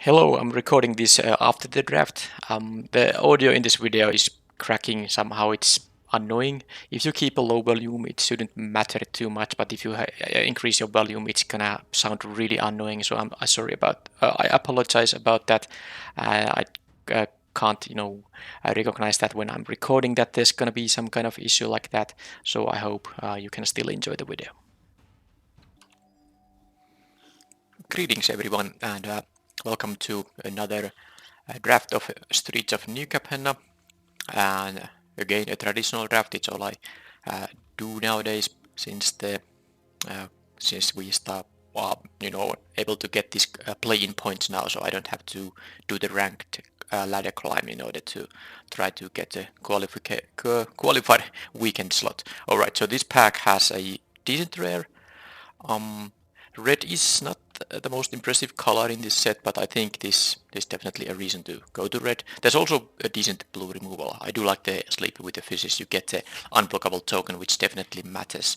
Hello, I'm recording this after the draft. The audio in this video is cracking somehow. It's annoying. If you keep a low volume, it shouldn't matter too much. But if you increase your volume, it's gonna sound really annoying. So I'm sorry about. I apologize about that. I can't, recognize that when I'm recording that there's gonna be some kind of issue like that. So I hope you can still enjoy the video. Greetings, everyone, and welcome to another draft of Streets of New Capenna. And again, a traditional draft. It's all I do nowadays since we start, able to get these play-in points now, so I don't have to do the ranked ladder climb in order to try to get a qualified weekend slot. All right, so this pack has a decent rare. Red is not the most impressive color in this set, but I think there's definitely a reason to go to red. There's also a decent blue removal. I do like the Sleepy with the Fishes. You get the unblockable token, which definitely matters.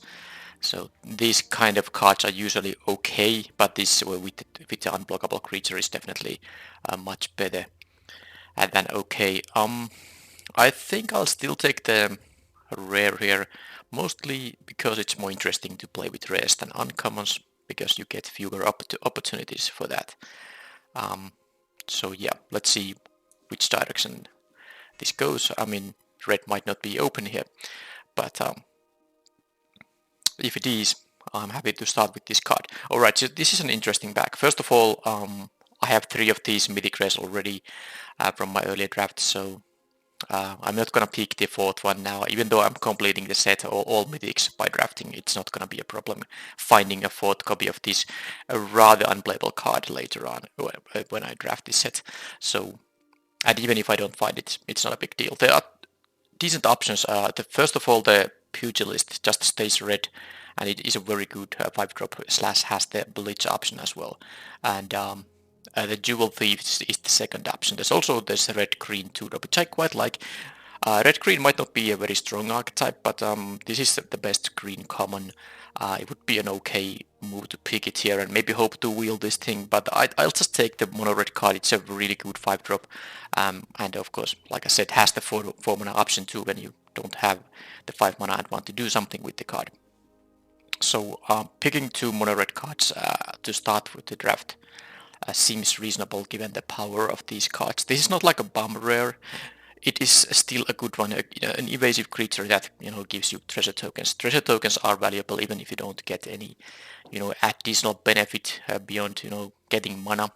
So these kind of cards are usually okay, but this with the unblockable creature is definitely much better than okay. I think I'll still take the rare here, mostly because it's more interesting to play with rares than uncommons, because you get fewer opportunities for that. So yeah, let's see which direction this goes. I mean, red might not be open here, but if it is, I'm happy to start with this card. Alright, so this is an interesting pack. First of all, I have 3 of these mythic rares already from my earlier draft, so I'm not gonna pick the 4th one now, even though I'm completing the set all mythics by drafting. It's not gonna be a problem finding a 4th copy of this rather unplayable card later on when I draft this set. So, and even if I don't find it, it's not a big deal. There are decent options. First of all, the Pugilist just stays red, and it is a very good 5-drop / has the Blitz option as well. And the Jewel Thief is the second option. There's also this red-green 2-drop, which I quite like. Red-green might not be a very strong archetype, but this is the best green common. It would be an okay move to pick it here and maybe hope to wield this thing, but I'll just take the mono red card. It's a really good 5-drop, and of course, like I said, has the 4 mana option too when you don't have the 5 mana and want to do something with the card. So picking 2 mono red cards to start with the draft seems reasonable given the power of these cards. This is not like a bomb rare. It is still a good one, an evasive creature that gives you treasure tokens. Treasure tokens are valuable even if you don't get any additional benefit beyond getting mana.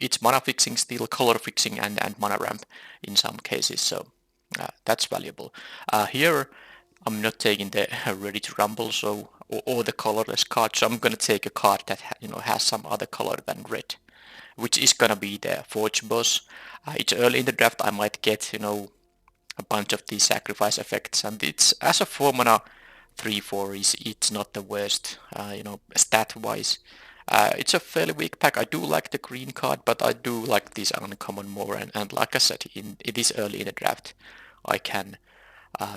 It's mana fixing still, color fixing, and mana ramp in some cases, so that's valuable. Here I'm not taking the ready to rumble, so or the colorless card, so I'm gonna take a card that has some other color than red, which is gonna be the Forge Boss. It's early in the draft. I might get a bunch of these sacrifice effects, and it's as a 4 mana 3/4 it's not the worst stat wise. It's a fairly weak pack. I do like the green card, but I do like this uncommon more, and like I said, it is early in the draft. I can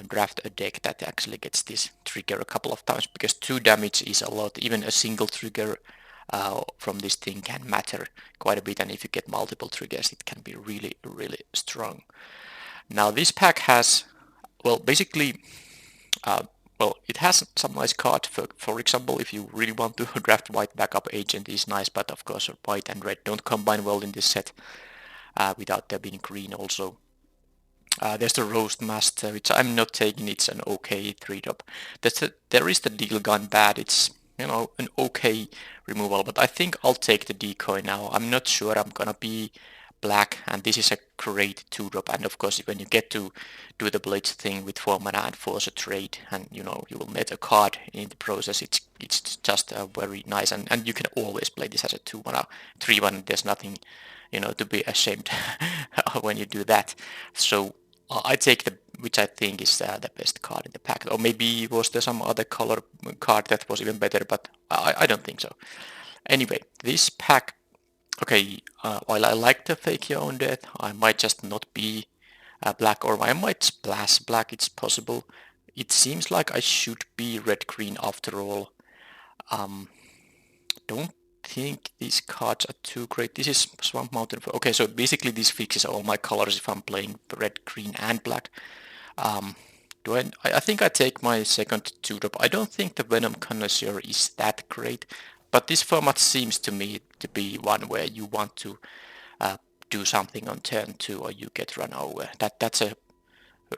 draft a deck that actually gets this trigger a couple of times, because 2 damage is a lot. Even a single trigger from this thing can matter quite a bit, and if you get multiple triggers, it can be really, really strong. Now this pack has, well, basically, it has some nice cards. For example, if you really want to draft white backup agent is nice, but of course white and red don't combine well in this set without there being green also. There's the Roast Master, which I'm not taking. It's an okay 3-drop. There is the Deal Gun Bad. It's an okay removal, but I think I'll take the decoy now. I'm not sure I'm gonna be black, and this is a great 2-drop, and of course when you get to do the Blitz thing with 4 mana and force a trade, and you will net a card in the process, it's just very nice, and you can always play this as a 2 mana 3/1. There's nothing to be ashamed when you do that. So I take which I think is the best card in the pack. Or maybe was there some other color card that was even better, but I don't think so. Anyway, this pack, okay, while I like the Fake Your Own Death, I might just not be black, or I might splash black, it's possible. It seems like I should be red-green after all. Don't think these cards are too great. This is Swamp Mountain. Okay, so basically this fixes all my colors if I'm playing red, green, and black. I think I take my second 2-drop. I don't think the Venom Connoisseur is that great, but this format seems to me to be one where you want to do something on turn 2 or you get run over. That's a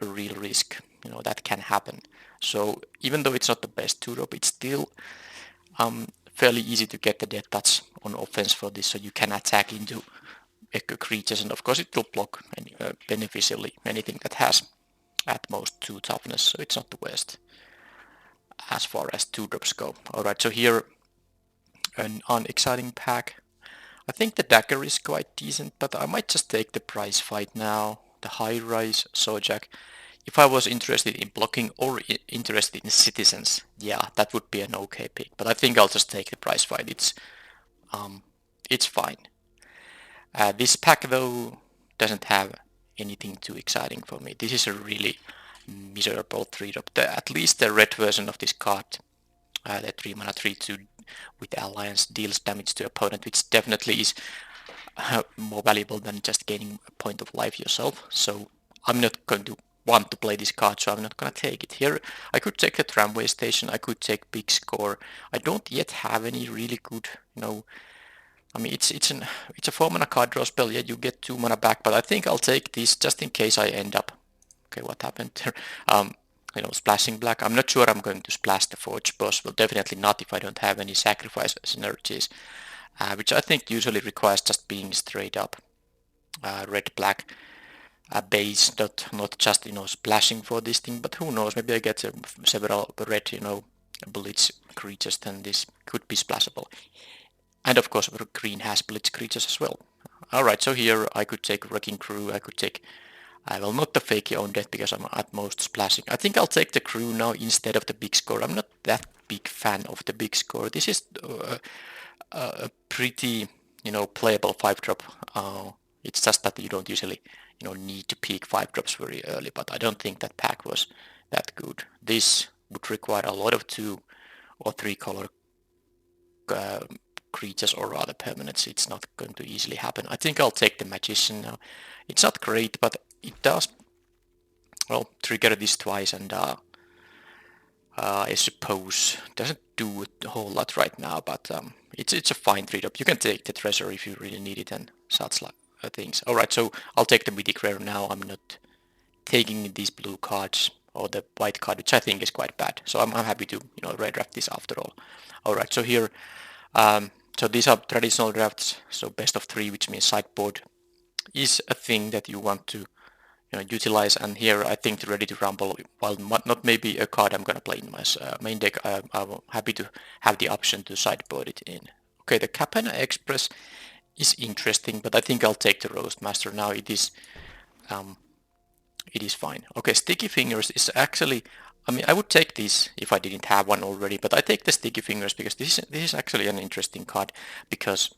real risk, that can happen. So even though it's not the best 2-drop, it's still fairly easy to get the death touch on offense for this, so you can attack into creatures, and of course it will block beneficially anything that has at most 2 toughness, so it's not the worst as far as 2-drops go. Alright, so here an unexciting pack. I think the dagger is quite decent, but I might just take the prize fight now. The high rise Sojak. If I was interested in blocking or interested in citizens, yeah, that would be an okay pick. But I think I'll just take the prize fight. It's fine. This pack though doesn't have anything too exciting for me. This is a really miserable 3-drop. At least the red version of this card, the 3 mana 3/2 with Alliance deals damage to opponent, which definitely is more valuable than just gaining a point of life yourself. So I'm not going to want to play this card, so I'm not going to take it. Here I could take the tramway station, I could take big score. I don't yet have any really good, I mean, it's a 4 mana card draw spell. Yeah, you get 2 mana back, but I think I'll take this just in case I end up. Okay, what happened there? Splashing black. I'm not sure I'm going to splash the Forge boss. Well, definitely not if I don't have any sacrifice synergies, which I think usually requires just being straight up red-black base, not just splashing for this thing. But who knows? Maybe I get several red blitz creatures. Then this could be splashable. And of course, green has blitz creatures as well. Alright, so here I could take Wrecking Crew, I could take, well, not the Fakey Own Death because I'm at most splashing. I think I'll take the Crew now instead of the big score. I'm not that big fan of the big score. This is a pretty, playable 5-drop. It's just that you don't usually, need to peak 5-drops very early, but I don't think that pack was that good. This would require a lot of 2 or 3 color creatures or other permanents. It's not going to easily happen. I think I'll take the Magician now. It's not great, but it does, well, trigger this twice, and I suppose doesn't do a whole lot right now, but it's a fine 3-drop. You can take the Treasure if you really need it and such like things. Alright, so I'll take the Mythic Rare now. I'm not taking these blue cards or the white card, which I think is quite bad. So I'm happy to redraft this after all. Alright, so here so these are traditional drafts, so best of 3, which means sideboard is a thing that you want to utilize. And here I think the Ready to Rumble, while not maybe a card I'm gonna play in my main deck, I'm happy to have the option to sideboard it in. Okay, the Capenna Express is interesting, but I think I'll take the Roastmaster now. It is fine. Okay, Sticky Fingers is actually, I mean, I would take this if I didn't have one already, but I take the Sticky Fingers because this is actually an interesting card, because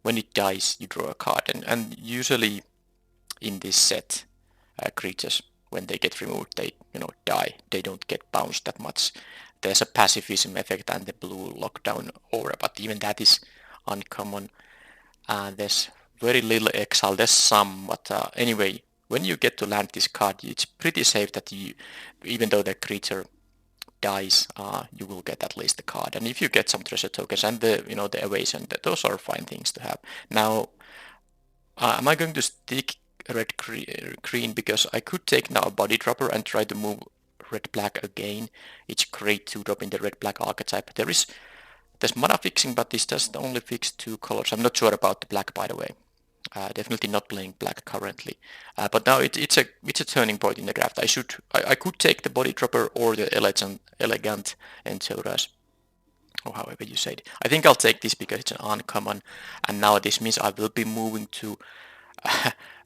when it dies, you draw a card, and usually in this set, creatures, when they get removed, they die. They don't get bounced that much. There's a pacifism effect and the blue lockdown aura, but even that is uncommon. There's very little exile. There's some, but anyway, when you get to land this card, it's pretty safe that even though the creature dies, you will get at least the card. And if you get some treasure tokens and the evasion, those are fine things to have. Now, am I going to stick red green, because I could take now a body dropper and try to move red black again. It's great to drop in the red black archetype. There's mana fixing, but this does only fix 2 colors. I'm not sure about the black, by the way. Definitely not playing black currently, but now it's a turning point in the draft. I could take the body dropper or the elegant Entourage, or however you say it. I think I'll take this because it's an uncommon, and now this means I will be moving to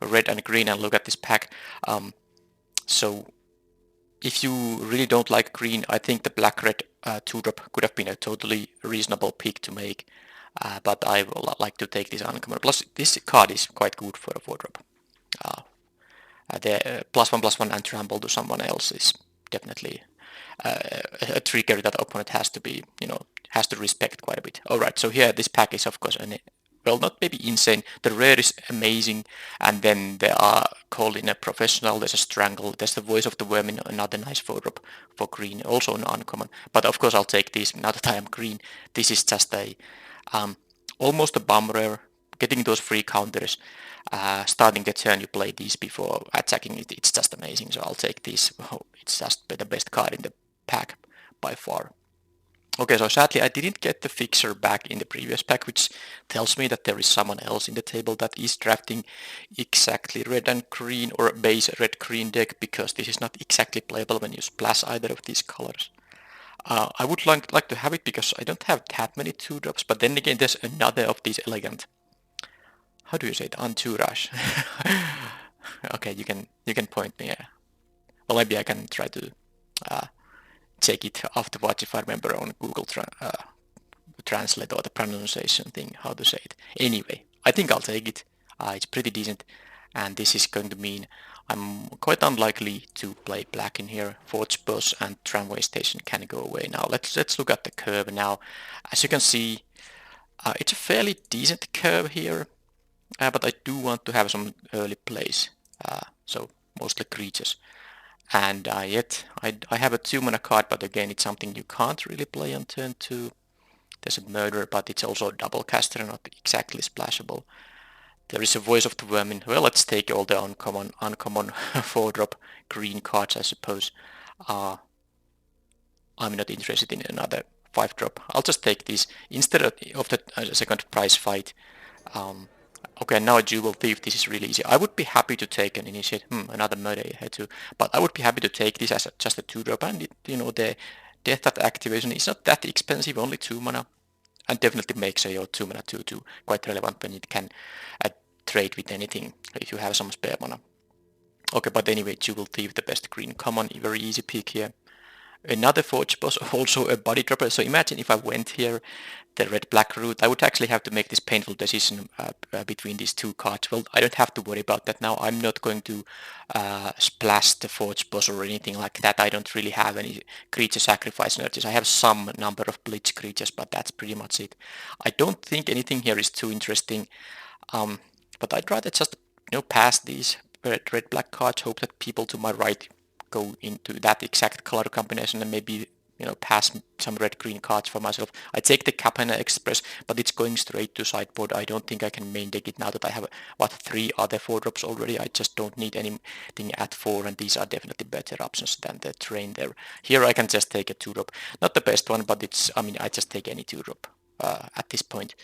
red and green. And look at this pack. So if you really don't like green, I think the black-red 2-drop could have been a totally reasonable pick to make. But I would like to take this uncommon. Plus, this card is quite good for a 4-drop. The +1/+1 and trample to someone else is definitely a trigger that opponent has to be, has to respect quite a bit. All right, so here this pack is of course well, not maybe insane. The rare is amazing, and then there are called in a professional. There's a strangle. There's the voice of the vermin. Another nice 4-drop for green, also an uncommon. But of course, I'll take this now that I am green. This is just a almost a bomb rare. Getting those free counters, starting the turn you play these before attacking it. It's just amazing. So I'll take this. Oh, it's just the best card in the pack by far. Okay, so sadly I didn't get the fixer back in the previous pack, which tells me that there is someone else in the table that is drafting exactly red and green or base red-green deck, because this is not exactly playable when you splash either of these colors. I would like to have it because I don't have that many 2-drops, but then again there's another of these elegant, how do you say it, entourage. Okay, you can point me. Well, maybe I can try to check it afterwards if I remember on Google Translate or the pronunciation thing, how to say it. Anyway, I think I'll take it. It's pretty decent, and this is going to mean I'm quite unlikely to play black in here. Forge Boss and Tramway Station can go away now. Let's look at the curve now. As you can see, it's a fairly decent curve here, but I do want to have some early plays, so mostly creatures. And yet I have a 2-mana card, but again it's something you can't really play on turn 2. There's a murder, but it's also a double caster, not exactly splashable. There is a voice of the vermin. Well, let's take all the uncommon 4-drop green cards, I suppose. I'm not interested in another 5-drop. I'll just take this instead of the second prize fight. Okay, now a Jewel Thief. This is really easy. I would be happy to take an initiate. Another murder here too. But I would be happy to take this as just a 2-drop, and the Death at activation is not that expensive, only 2 mana, and definitely makes your 2 mana 2/2 quite relevant when it can trade with anything if you have some spare mana. Okay, but anyway, Jewel Thief, the best green common, very easy pick here. Another Forge Boss, also a body dropper. So imagine if I went here the red-black route, I would actually have to make this painful decision between these 2 cards. Well, I don't have to worry about that now. I'm not going to splash the Forge Boss or anything like that. I don't really have any creature sacrifice energies. I have some number of Blitz creatures, but that's pretty much it. I don't think anything here is too interesting, but I'd rather just pass these red-black cards, hope that people to my right go into that exact color combination, and maybe pass some red-green cards for myself. I take the Capenna Express, but it's going straight to sideboard. I don't think I can main deck it now that I have 3 other 4-drops already. I just don't need anything at 4, and these are definitely better options than the train there. Here I can just take a 2-drop, not the best one, but I just take any 2-drop at this point.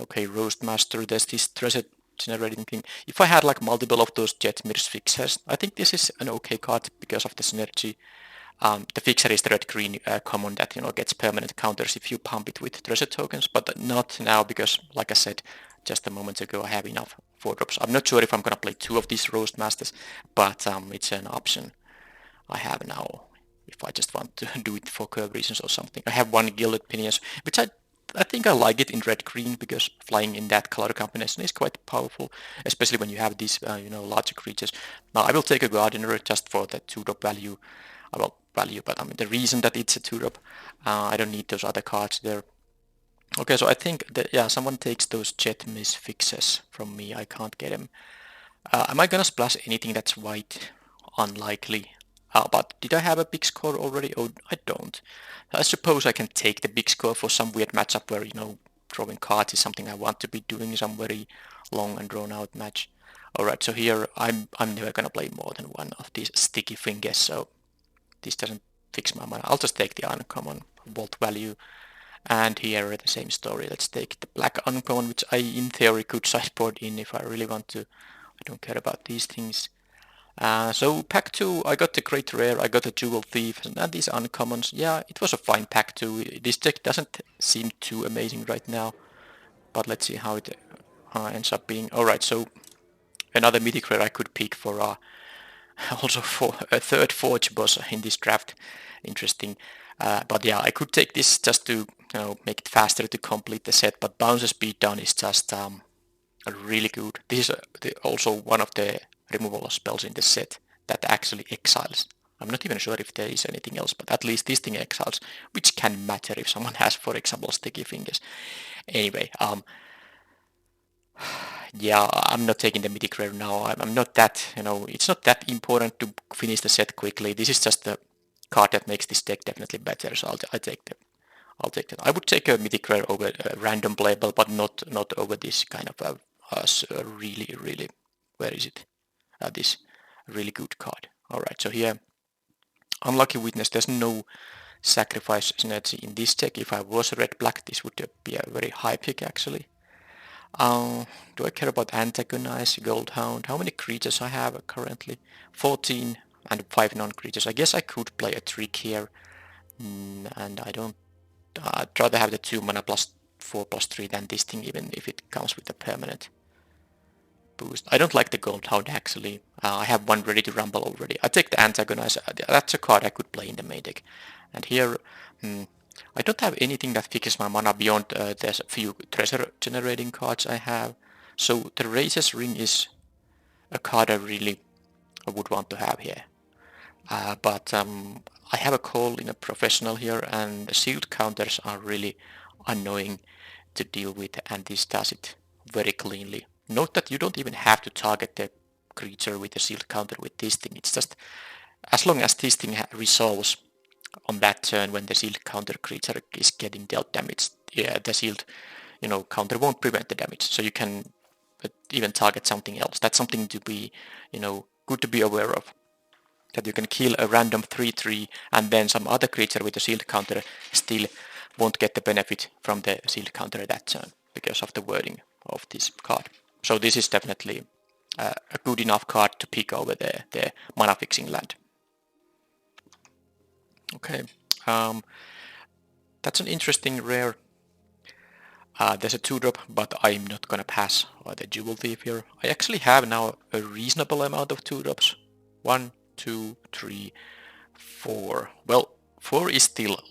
Okay, Roastmaster. There's this treasure generating thing. If I had like multiple of those Jetmir's fixers, I think this is an okay card because of the synergy. The fixer is the red-green common that gets permanent counters if you pump it with treasure tokens, but not now because, like I said just a moment ago, I have enough 4-drops. I'm not sure if I'm gonna play 2 of these Roastmasters, but it's an option I have now if I just want to do it for curve reasons or something. I have 1 Gilded Pinions, which I think I like it in red-green because flying in that color combination is quite powerful, especially when you have these, larger creatures. Now I will take a Gardener just for the 2-drop value. But the reason that it's a 2-drop, I don't need those other cards there. Okay, so I think that, someone takes those Jetmir's fixes from me. I can't get them. Am I gonna splash anything that's white? Unlikely. But did I have a big score already? Oh, I don't. I suppose I can take the big score for some weird matchup where, drawing cards is something I want to be doing, some very long and drawn out match. Alright, so here I'm never gonna play more than 1 of these sticky fingers, so this doesn't fix my mana. I'll just take the uncommon vault value. And here the same story. Let's take the black uncommon, which I in theory could sideboard in if I really want to. I don't care about these things. So pack 2, I got the Great Rare, I got the Jewel Thief, and these uncommons. Yeah, it was a fine pack 2. This deck doesn't seem too amazing right now, but let's see how it ends up being. Alright, so another mythic rare I could pick for also for a 3rd Forge Boss in this draft. Interesting. But yeah, I could take this just to make it faster to complete the set, but Bounce Speed Down is just really good. This is also one of the removal spells in the set that actually exiles I'm not even sure if there is anything else, but at least these thing exiles, which can matter if someone has, for example, sticky fingers. Anyway, yeah, I'm not taking the mythic rare now. I'm not that, it's not that important to finish the set quickly. This is just the card that makes this deck definitely better, so I'll take the I'll take that. I would take a mythic rare over a random playable, but not over this kind of really, where is it? This really good card. All right, so here, Unlucky Witness. There's no sacrifice synergy in this deck. If I was red-black, this would be a very high pick actually. Do I care about Antagonize, Gold Hound? How many creatures I have currently? 14 and 5 non-creatures. I guess I could play a trick here, and I don't. I'd rather have the 2 mana plus 4/3 than this thing, even if it comes with a permanent boost. I don't like the Gold Hound actually. I have one ready to rumble already. I take the Antagonize. That's a card I could play in the main deck. And here, I don't have anything that fixes my mana beyond there's a few treasure generating cards I have. So the Razor's Ring is a card I really would want to have here. But I have a call in a professional here, and the shield counters are really annoying to deal with, and this does it very cleanly. Note that you don't even have to target the creature with the shield counter with this thing. It's just as long as this thing resolves on that turn when the shield counter creature is getting dealt damage, yeah, the shield counter won't prevent the damage. So you can even target something else. That's something to be good to be aware of. That you can kill a random 3/3 and then some other creature with a shield counter still won't get the benefit from the shield counter that turn because of the wording of this card. So this is definitely a good enough card to pick over the mana fixing land. Okay, that's an interesting rare. There's a 2-drop, but I'm not gonna pass the Jewel Thief here. I actually have now a reasonable amount of 2-drops. 1, 2, 3, 4. Well, 4 is still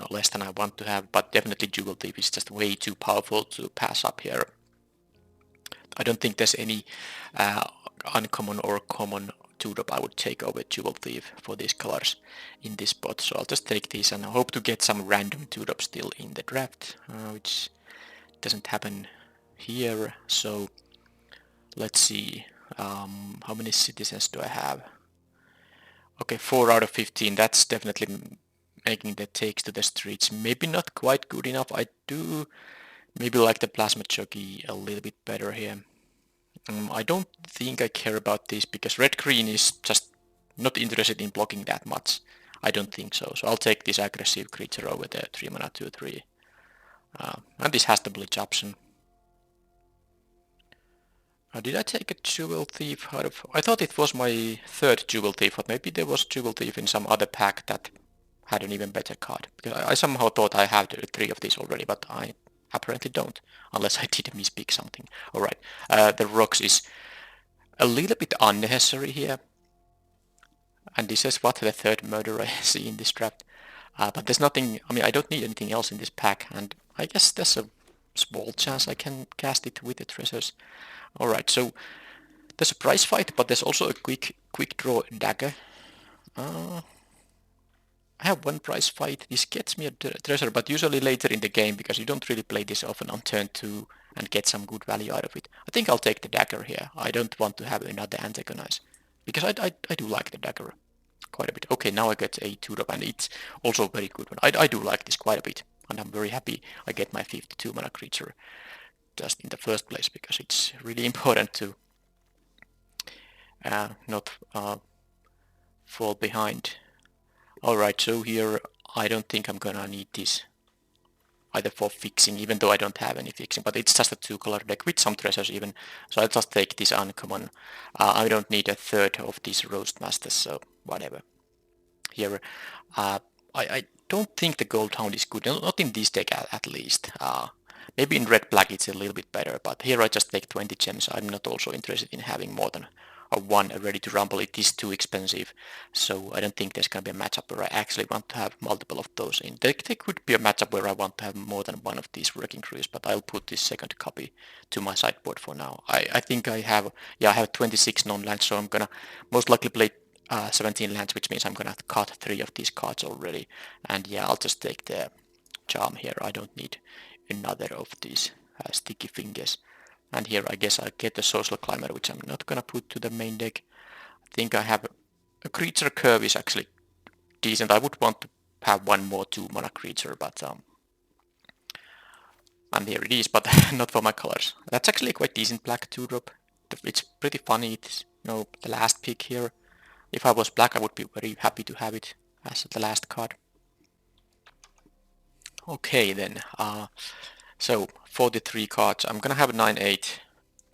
less than I want to have, but definitely Jewel Thief is just way too powerful to pass up here. I don't think there's any uncommon or common 2-drop I would take over Jewel Thief for these colors in this spot. So I'll just take these and hope to get some random 2-drop still in the draft, which doesn't happen here. So let's see, how many citizens do I have? Okay, 4 out of 15. That's definitely making the takes to the streets maybe not quite good enough. I do maybe like the Plasma Jockey a little bit better here. I don't think I care about this because red-green is just not interested in blocking that much. I don't think so. So I'll take this aggressive creature over the 3 mana 2/3. And this has the Bleach option. Did I take a Jewel Thief out of... I thought it was my 3rd Jewel Thief, but maybe there was Jewel Thief in some other pack that had an even better card. Because I somehow thought I had 3 of these already, but I apparently don't, unless I did mispick something. Alright, the Rocks is a little bit unnecessary here. And this is what the 3rd murder I see in this draft. But there's nothing... I mean, I don't need anything else in this pack, and I guess there's a small chance I can cast it with the treasures. Alright, so there's a prize fight, but there's also a quick draw dagger. I have one prize fight. This gets me a treasure, but usually later in the game, because you don't really play this often on turn 2 and get some good value out of it. I think I'll take the dagger here. I don't want to have another Antagonize, because I do like the dagger quite a bit. Okay, now I get a 2-drop, and it's also a very good one. I do like this quite a bit, and I'm very happy I get my 52 mana creature just in the first place, because it's really important to not fall behind. Alright, so here I don't think I'm gonna need this either for fixing, even though I don't have any fixing, but it's just a 2-color deck with some treasures even, so I'll just take this uncommon. I don't need a 3rd of these Roast Masters, so whatever. Here, I don't think the Gold Hound is good, not in this deck at least. Maybe in red-black it's a little bit better, but here I just take 20 gems. I'm not also interested in having more than one ready to rumble. It is too expensive, so I don't think there's going to be a matchup where I actually want to have multiple of those in. There could be a matchup where I want to have more than one of these working crews, but I'll put this 2nd copy to my sideboard for now. I think I have 26 non-lands, so I'm gonna most likely play 17 lands, which means I'm gonna cut 3 of these cards already. And yeah, I'll just take the charm here. I don't need another of these sticky fingers. And here I guess I get the social climber, which I'm not gonna put to the main deck. I think I have a creature curve is actually decent. I would want to have one more 2-mana creature, but and here it is, but not for my colors. That's actually quite decent black 2-drop. It's pretty funny. It's the last pick here. If I was black, I would be very happy to have it as the last card. Okay then. So for the 3 cards, I'm gonna have 9-8.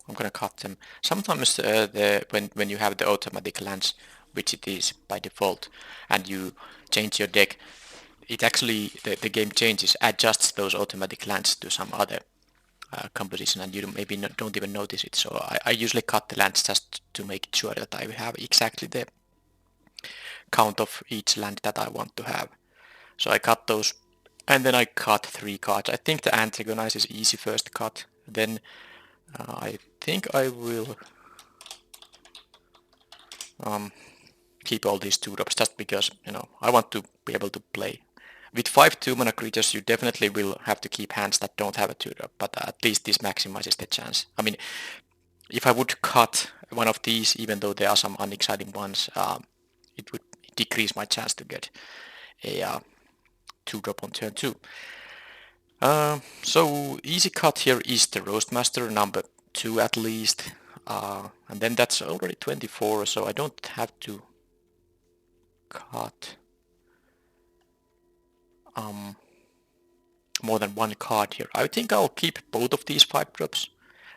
I'm gonna cut them. Sometimes when you have the automatic lands, which it is by default, and you change your deck, it actually the game changes, adjusts those automatic lands to some other composition, and you maybe don't even notice it. So I usually cut the lands just to make sure that I have exactly the count of each land that I want to have. So I cut those, and then I cut 3 cards. I think the antagonize is easy first cut. Then I think I will keep all these 2-drops just because I want to be able to play. With 5 2-mana creatures, you definitely will have to keep hands that don't have a 2-drop, but at least this maximizes the chance. I mean, if I would cut one of these, even though there are some unexciting ones, it would decrease my chance to get a 2-drop on turn 2. So easy cut here is the Roastmaster, number 2 at least, and then that's already 24, so I don't have to cut more than 1 card here. I think I'll keep both of these 5-drops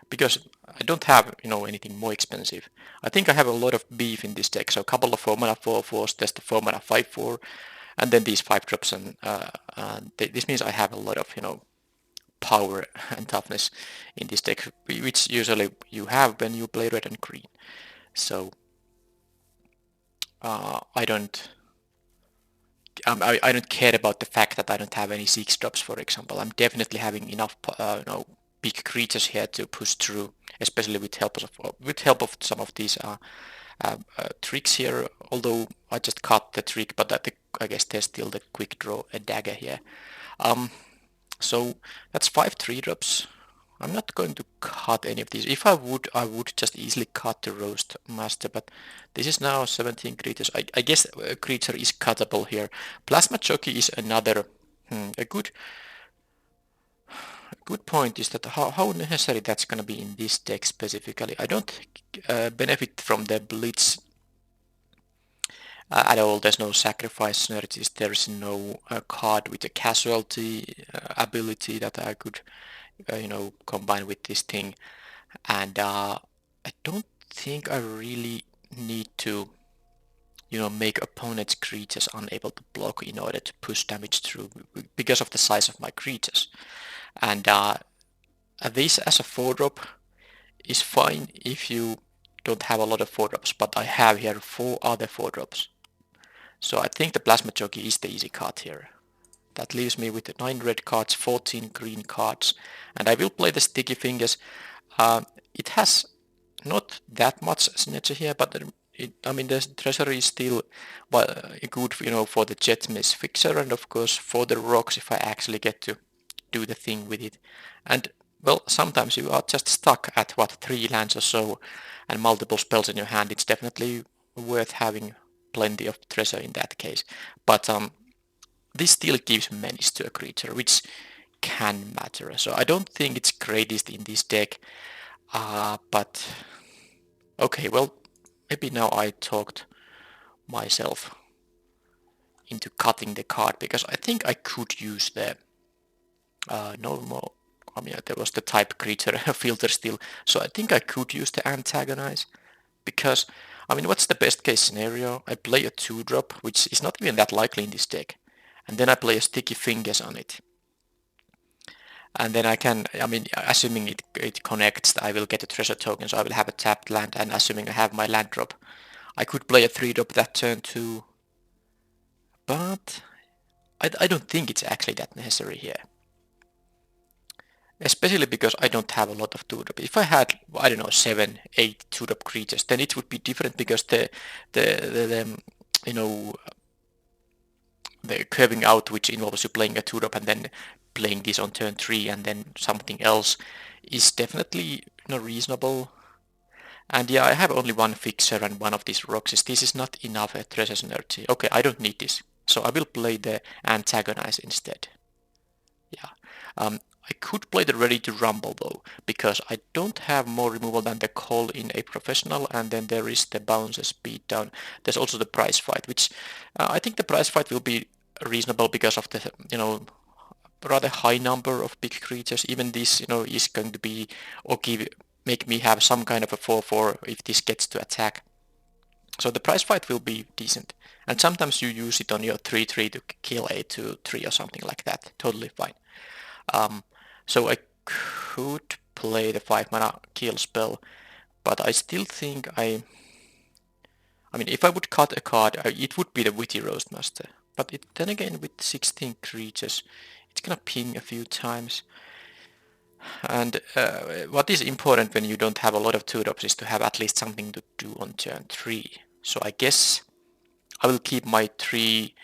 because I don't have anything more expensive. I think I have a lot of beef in this deck, so a couple of 4-mana 4/4s, there's the 4-mana 5/4, and then these 5-drops, and this means I have a lot of power and toughness in this deck, which usually you have when you play red and green. So I don't care about the fact that I don't have any 6-drops, for example. I'm definitely having enough big creatures here to push through, especially with help of some of these tricks here. Although I just cut the trick, but I guess there's still the quick draw a dagger here. So that's 5 3-drops. I'm not going to cut any of these. If I would just easily cut the Roast Master, but this is now 17 creatures. I guess a creature is cuttable here. Plasma Jockey is another a good point is that how necessary that's going to be in this deck specifically. I don't benefit from the Blitz at all. There's no sacrifice synergies. There's no card with a casualty ability that I could combine with this thing, and I don't think I really need to make opponent's creatures unable to block in order to push damage through because of the size of my creatures. And this as a 4-drop is fine if you don't have a lot of 4-drops, but I have here 4 other 4-drops. So I think the Plasma Jockey is the easy card here. That leaves me with 9 red cards, 14 green cards, and I will play the Sticky Fingers. It has not that much synergy here, but the treasury is still good, for the Jet Miss fixer, and of course for the rocks if I actually get to do the thing with it. And well, sometimes you are just stuck at 3 lands or so, and multiple spells in your hand. It's definitely worth having plenty of treasure in that case. But this still gives menace to a creature, which can matter. So I don't think it's greatest in this deck, but okay, well, maybe now I talked myself into cutting the card, because I think I could use the normal, there was the type creature filter still, so I think I could use the antagonize, because what's the best case scenario? I play a 2-drop, which is not even that likely in this deck, and then I play a Sticky Fingers on it. And then I can, assuming it connects, I will get a treasure token, so I will have a tapped land, and assuming I have my land drop, I could play a 3-drop that turn too. But I don't think it's actually that necessary here. Especially because I don't have a lot of 2-drop. If I had, I don't know, 7, 8 2-drop creatures, then it would be different because the you know, the curving out, which involves you playing a 2-drop and then playing this on turn 3 and then something else, is definitely reasonable. And yeah, I have only one fixer and one of these rocks. This is not enough treasure energy. Okay, I don't need this. So I will play the antagonize instead. Yeah. I could play the ready to rumble though, because I don't have more removal than the call in a professional, and then there is the bounce speed down. There's also the prize fight, which I think the prize fight will be reasonable because of the rather high number of big creatures. Even this is going to be or make me have some kind of a 4/4 if this gets to attack. So the prize fight will be decent. And sometimes you use it on your 3/3 to kill a 2/3 or something like that. Totally fine. So I could play the 5 mana kill spell, but I still think I mean, if I would cut a card, it would be the Witty Roastmaster. But then again, with 16 creatures, it's gonna ping a few times. And what is important when you don't have a lot of 2-drops is to have at least something to do on turn 3. So I guess I will keep my 3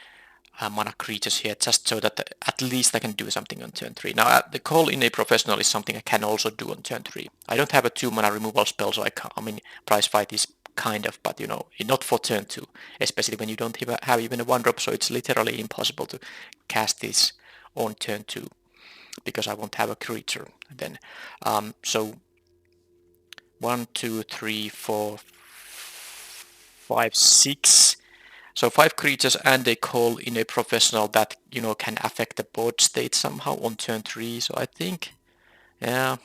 mana creatures here just so that at least I can do something on turn 3. Now the call in a professional is something I can also do on turn 3. I don't have a 2 mana removal spell, so I mean prize fight is kind of, but not for turn 2, especially when you don't have even a 1-drop, so it's literally impossible to cast this on turn 2 because I won't have a creature then. So 1, 2, 3, 4, 5, 6. So 5 creatures and a call in a professional that can affect the board state somehow on turn 3. So I think, yeah,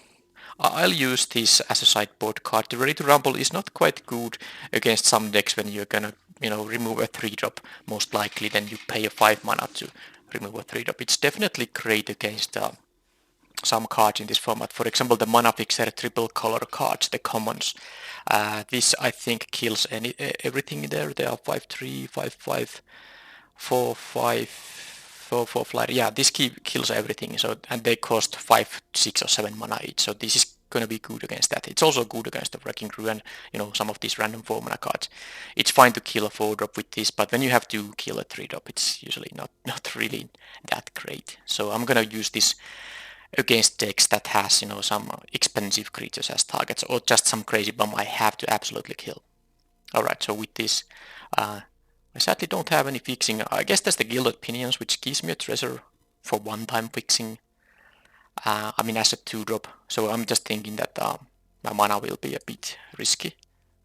I'll use this as a sideboard card. The Ready to Rumble is not quite good against some decks when you're gonna remove a 3-drop. Most likely, then you pay a 5 mana to remove a 3-drop. It's definitely great against some cards in this format. For example, the Mana Fixer triple color cards, the commons. This I think kills everything there. They are 5/3, 5/5, 4/5, 4/4 flyer. Yeah, this kills everything. So and they cost 5, 6, or 7 mana each. So this is gonna be good against that. It's also good against the Wrecking Crew and some of these random 4 mana cards. It's fine to kill a 4-drop with this, but when you have to kill a 3-drop, it's usually not really that great. So I'm gonna use this against decks that has some expensive creatures as targets or just some crazy bomb I have to absolutely kill. Alright, so with this I sadly don't have any fixing. I guess there's the Gilded Pinions, which gives me a treasure for one-time fixing. I mean as a 2-drop, so I'm just thinking that my mana will be a bit risky.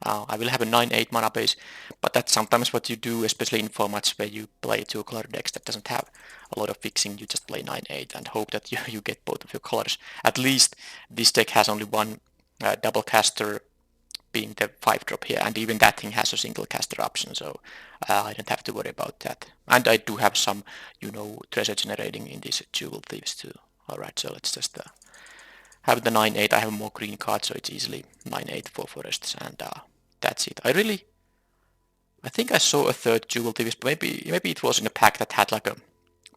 I will have a 9/8 mana base, but that's sometimes what you do, especially in formats where you play 2-color decks that doesn't have a lot of fixing. You just play 9/8 and hope that you get both of your colors. At least this deck has only one double caster, being the 5-drop here, and even that thing has a single caster option, so I don't have to worry about that. And I do have some, treasure generating in these Jewel Thieves too. Alright, so let's just have the 9/8. I have more green cards, so it's easily 9/8 for forests, and that's it. I think I saw a third Jewel Thieves, but maybe it was in a pack that had like a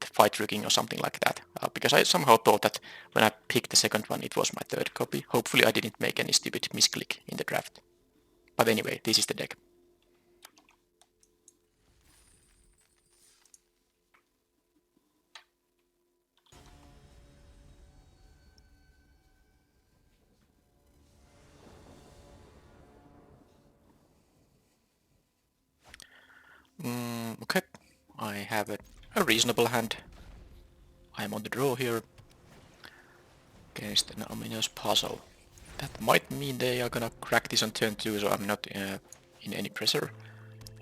fight rigging or something like that. Because I somehow thought that when I picked the second one, it was my third copy. Hopefully I didn't make any stupid misclick in the draft. But anyway, this is the deck. Okay, I have a reasonable hand. I'm on the draw here against an ominous puzzle. That might mean they are gonna crack this on turn 2, so I'm not in any pressure.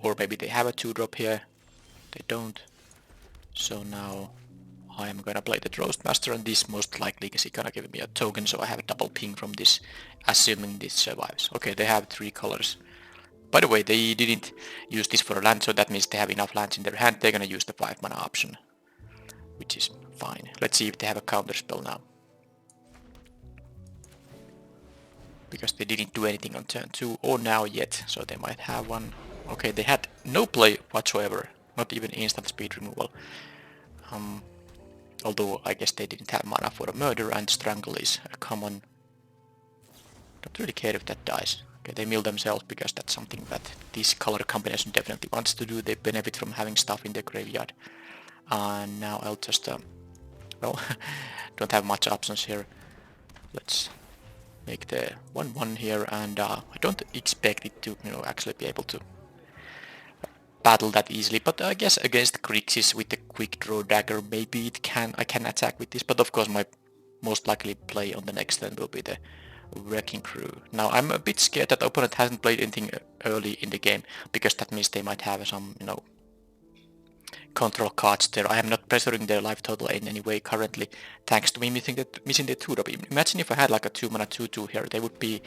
Or maybe they have a 2-drop here. They don't. So now I'm gonna play the Roastmaster, and this most likely is gonna give me a token, so I have a double ping from this, assuming this survives. Okay, they have 3 colors. By the way, they didn't use this for a land, so that means they have enough lands in their hand. They're gonna use the 5 mana option, which is fine. Let's see if they have a counter spell now. Because they didn't do anything on turn 2 or now yet, so they might have one. Okay, they had no play whatsoever, not even instant speed removal. Although I guess they didn't have mana for a murder, and strangle is a common. Don't really care if that dies. Okay, they mill themselves because that's something that this color combination definitely wants to do. They benefit from having stuff in their graveyard. And now I'll just, well, don't have much options here. Let's make the 1/1 here, and I don't expect it to, actually be able to battle that easily. But I guess against Grixis with the quick draw dagger, maybe I can attack with this. But of course, my most likely play on the next turn will be the Wrecking Crew. Now I'm a bit scared that the opponent hasn't played anything early in the game, because that means they might have some, control cards there. I am not pressuring their life total in any way currently, thanks to me missing the 2-drop. Imagine if I had like a 2-mana 2/2 here, they would be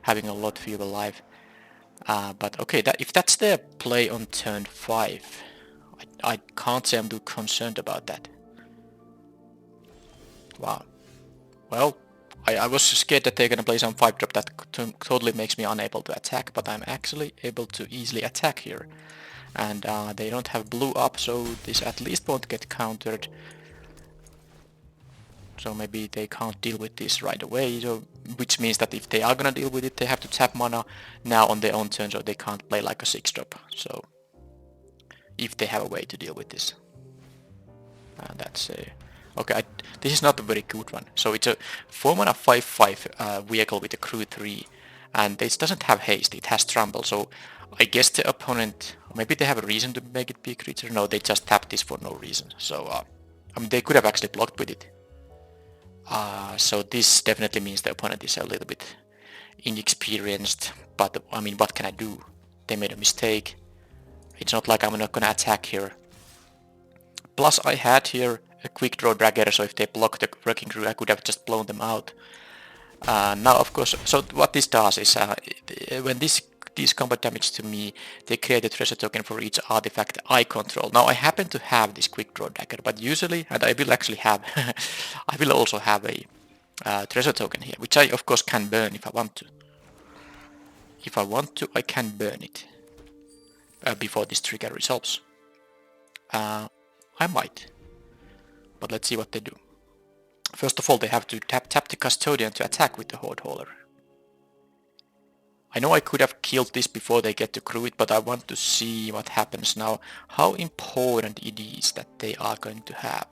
having a lot fewer life. But okay, if that's their play on turn 5, I can't say I'm too concerned about that. Wow. Well, I was scared that they're gonna play some 5-drop that totally makes me unable to attack, but I'm actually able to easily attack here. And they don't have blue up, so this at least won't get countered. So maybe they can't deal with this right away, which means that if they are gonna deal with it, they have to tap mana now on their own turn, so they can't play like a 6-drop. So if they have a way to deal with this. That's okay, this is not a very good one. So it's a 4-mana 5/5 vehicle with a crew 3, and this doesn't have haste, it has trample, so I guess the opponent, maybe they have a reason to make it be a creature. No, they just tap this for no reason. So I mean, they could have actually blocked with it. So this definitely means the opponent is a little bit inexperienced, but I mean, what can I do? They made a mistake. It's not like I'm not gonna attack here. Plus I had here a quick draw dagger, so if they block the Wrecking Crew, I could have just blown them out. Now of course, so what this does is when these combat damage to me, they create a treasure token for each artifact I control. Now I happen to have this quick draw dagger, but usually, and I will actually have, I will also have a treasure token here, which I of course can burn if I want to. If I want to, I can burn it before this trigger resolves. I might, but let's see what they do. First of all, they have to tap the Custodian to attack with the Horde Hauler. I know I could have killed this before they get to crew it, but I want to see what happens now. How important it is that they are going to have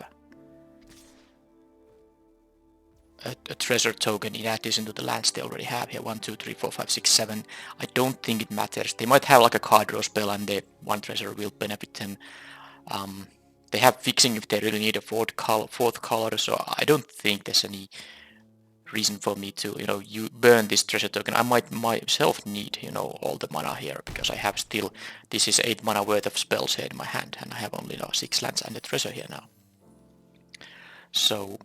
a treasure token in addition to the lands they already have here. 1, 2, 3, 4, 5, 6, 7. I don't think it matters. They might have like a card draw spell, and the one treasure will benefit them. They have fixing if they really need a fourth color, so I don't think there's any reason for me to, you burn this treasure token. I might myself need, all the mana here, because I have still, this is 8 mana worth of spells here in my hand, and I have only 6 lands and a treasure here now. So,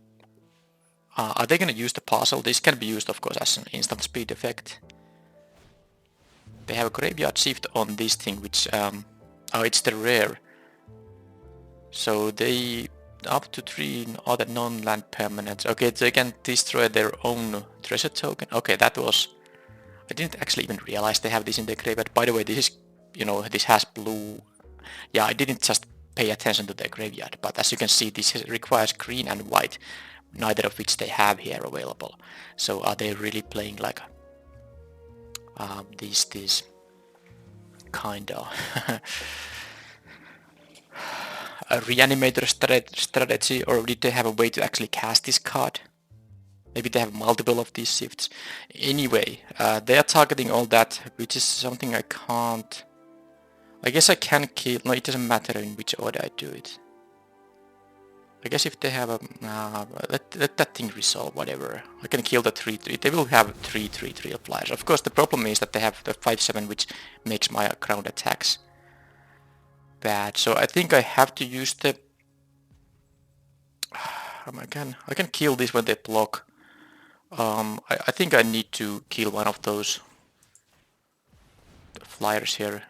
are they going to use the parcel? This can be used, of course, as an instant speed effect. They have a graveyard shift on this thing, which, it's the rare. So they, up to 3 other non-land permanents. Okay, they can destroy their own treasure token. Okay, that was, I didn't actually even realize they have this in their graveyard. By the way, this is, this has blue. Yeah, I didn't just pay attention to their graveyard, but as you can see, this requires green and white, neither of which they have here available. So are they really playing like these kind of a reanimator strategy, or did they have a way to actually cast this card? Maybe they have multiple of these shifts. Anyway, they are targeting all that, which is something I can't... I guess I can kill... No, it doesn't matter in which order I do it. I guess if they have a... let that thing resolve, whatever. I can kill the 3/3. They will have 3/3 flyers. Of course, the problem is that they have the 5/7, which makes my ground attacks bad. So I think I have to use the... I can kill this when they block. I think I need to kill one of those flyers here.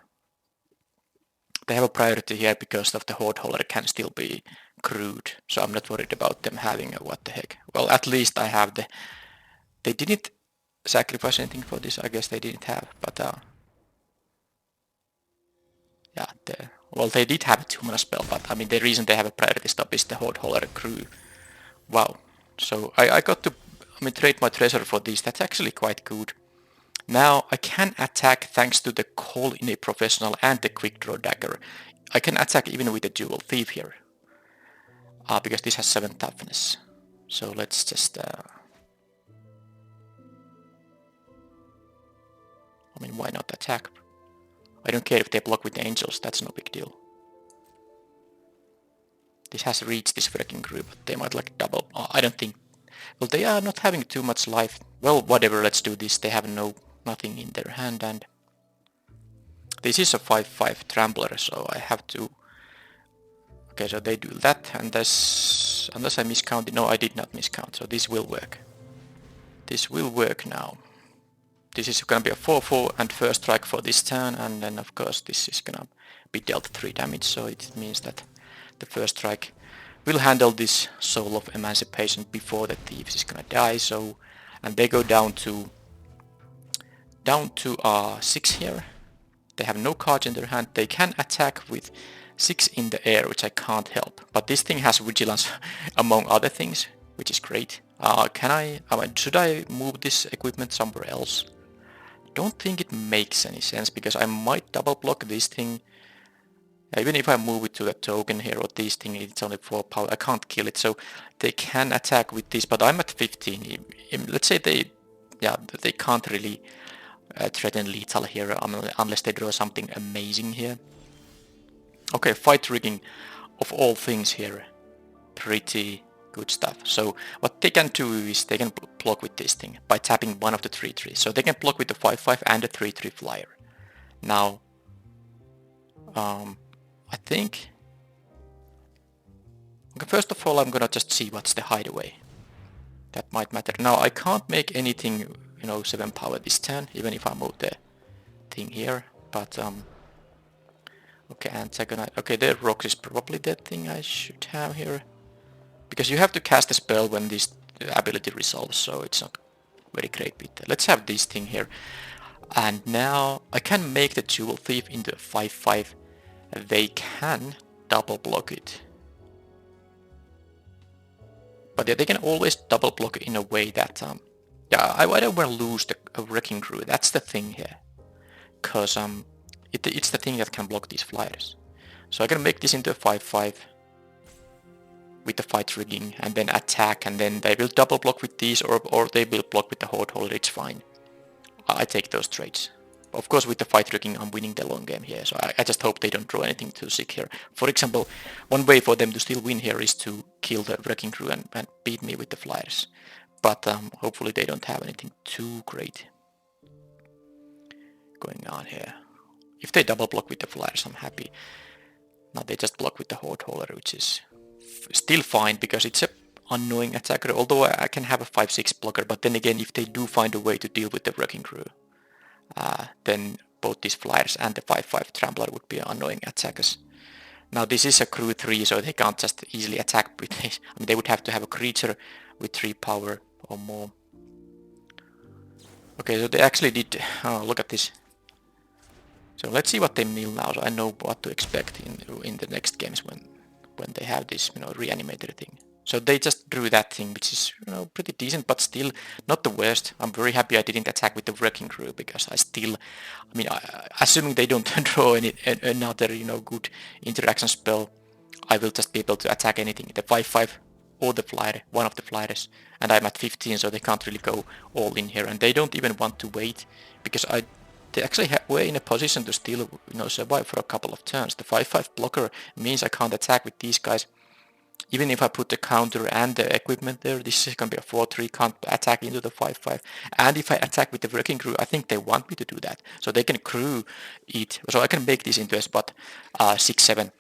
They have a priority here because of the Horde Hauler can still be crewed, so I'm not worried about them having a what the heck. Well, at least I have the... They didn't sacrifice anything for this, I guess they didn't have, but yeah, well, they did have a 2-mana spell, but I mean the reason they have a priority stop is the Horde Hauler crew Wow. So I got to, trade my treasure for this. That's actually quite good. Now I can attack thanks to the call in a professional and the quick draw dagger. I can attack even with a dual thief here. Because this has 7 toughness. So let's just... why not attack? I don't care if they block with the angels, that's no big deal. This has reached this wrecking crew, but they might like double... I don't think... Well, they are not having too much life. Well, whatever, let's do this. They have nothing in their hand, and... This is a 5-5 trampler, so I have to... Okay, so they do that, and unless I miscounted... No, I did not miscount, so this will work. This will work now. This is gonna be a 4-4 and first strike for this turn, and then of course this is gonna be dealt 3 damage, so it means that the first strike will handle this Soul of Emancipation before the Thieves is gonna die, so... And they go down to 6 here. They have no cards in their hand. They can attack with 6 in the air, which I can't help. But this thing has vigilance among other things, which is great. Should I move this equipment somewhere else? Don't think it makes any sense, because I might double block this thing. Even if I move it to a token here or this thing, it's only 4 power. I can't kill it, so they can attack with this, but I'm at 15. Let's say they can't really threaten lethal here unless they draw something amazing here. Okay, fight rigging of all things here. Pretty good stuff. So what they can do is they can block with this thing by tapping one of the 3-3. So they can block with the 5-5 and the 3-3 flyer. Now, I think... Okay, first of all, I'm gonna just see what's the hideaway. That might matter. Now, I can't make anything, 7 power this turn, even if I move the thing here. But, okay, antagonite. Okay, the rocks is probably the thing I should have here. Because you have to cast a spell when this ability resolves, so it's not very great bit. Let's have this thing here. And now I can make the Jewel Thief into a 5-5. They can double block it. But yeah, they can always double block it in a way that... I don't want to lose the Wrecking Crew, that's the thing here. Because it's the thing that can block these flyers. So I can make this into a 5-5. With the fight rigging, and then attack, and then they will double block with these, or they will block with the Horde Holder, it's fine. I take those trades. Of course, with the fight rigging, I'm winning the long game here, so I just hope they don't draw anything too sick here. For example, one way for them to still win here is to kill the Wrecking Crew and beat me with the flyers. But hopefully they don't have anything too great going on here. If they double block with the flyers, I'm happy. Now they just block with the Horde Holder, which is... still fine, because it's a annoying attacker, although I can have a 5-6 blocker, but then again, if they do find a way to deal with the Wrecking Crew, then both these flyers and the 5-5 trampler would be annoying attackers. Now this is a crew 3, so they can't just easily attack with this. They would have to have a creature with 3 power or more. Okay, so they actually did... look at this. So let's see what they mill now, so I know what to expect in the next games when they have this, reanimator thing. So they just drew that thing, which is, pretty decent, but still not the worst. I'm very happy I didn't attack with the Wrecking Crew, because I still, assuming they don't draw another, good interaction spell, I will just be able to attack anything, the 5-5 or the flyer, one of the flyers, and I'm at 15, so they can't really go all in here, and they don't even want to wait, because they actually were in a position to still, survive for a couple of turns. The 5-5 blocker means I can't attack with these guys. Even if I put the counter and the equipment there, this is going to be a 4-3, can't attack into the 5-5. And if I attack with the Wrecking Crew, I think they want me to do that. So they can crew it. So I can make this into a spot 6-7.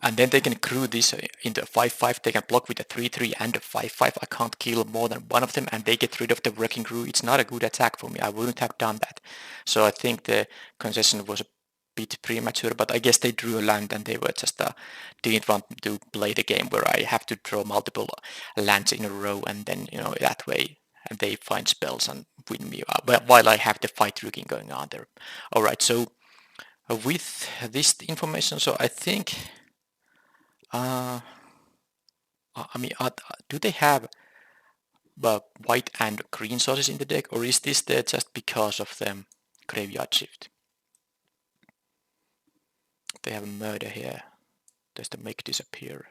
And then they can crew this into a 5-5. They can block with a 3-3 and a 5-5. I can't kill more than one of them, and they get rid of the Wrecking Crew. It's not a good attack for me. I wouldn't have done that. So I think the concession was a bit premature, but I guess they drew a land and they were just didn't want to play the game where I have to draw multiple lands in a row, and then that way, and they find spells and win me while I have the fight rigging going on there. All right, so with this information, so I think I mean, do they have white and green sources in the deck, or is this there just because of the graveyard shift? They have a murder here. There's the make disappear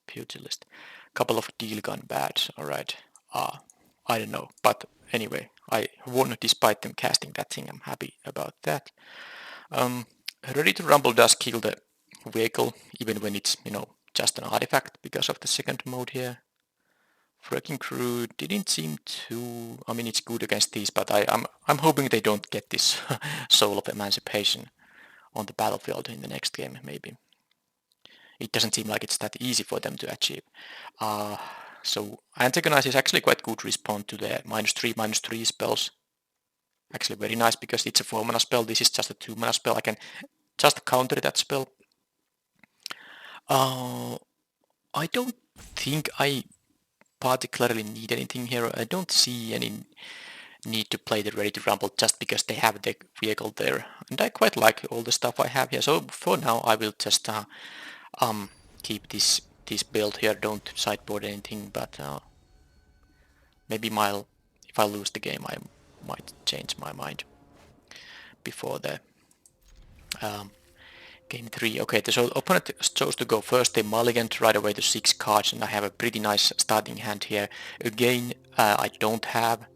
pugilist. Couple of deal gun bats. All right. I don't know, but anyway, I won despite them casting that thing. I'm happy about that. Ready to Rumble does kill the vehicle, even when it's, just an artifact because of the second mode here. Wrecking Crew didn't seem to... I mean, it's good against these, but I'm hoping they don't get this Soul of Emancipation on the battlefield in the next game, maybe. It doesn't seem like it's that easy for them to achieve. So Antagonize is actually quite good response to the -3/-3 spells. Actually very nice because it's a 4-mana spell. This is just a 2-mana spell. I can just counter that spell. I don't think I particularly need anything here. I don't see any need to play the Ready to Rumble just because they have the vehicle there. And I quite like all the stuff I have here. So for now I will just keep this build here. Don't sideboard anything, but maybe if I lose the game I might change my mind before the game 3. Okay, so opponent chose to go first. They mulliganed right away to 6 cards, and I have a pretty nice starting hand here. Again, I don't have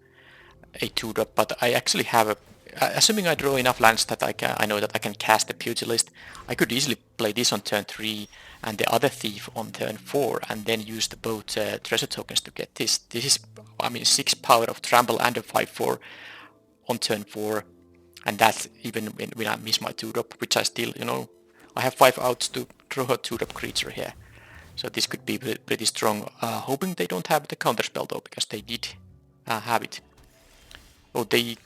a 2-drop, but I actually have assuming I draw enough lands that I know that I can cast the Pugilist, I could easily play this on turn 3 and the other Thief on turn 4, and then use the both treasure tokens to get this. This is, I mean, 6 power of trample and a 5/4 on turn 4, and that's even when I miss my 2-drop, which I still, I have 5 outs to draw a 2-drop creature here. So this could be pretty strong. Hoping they don't have the counterspell though, because they did have it. Oh, they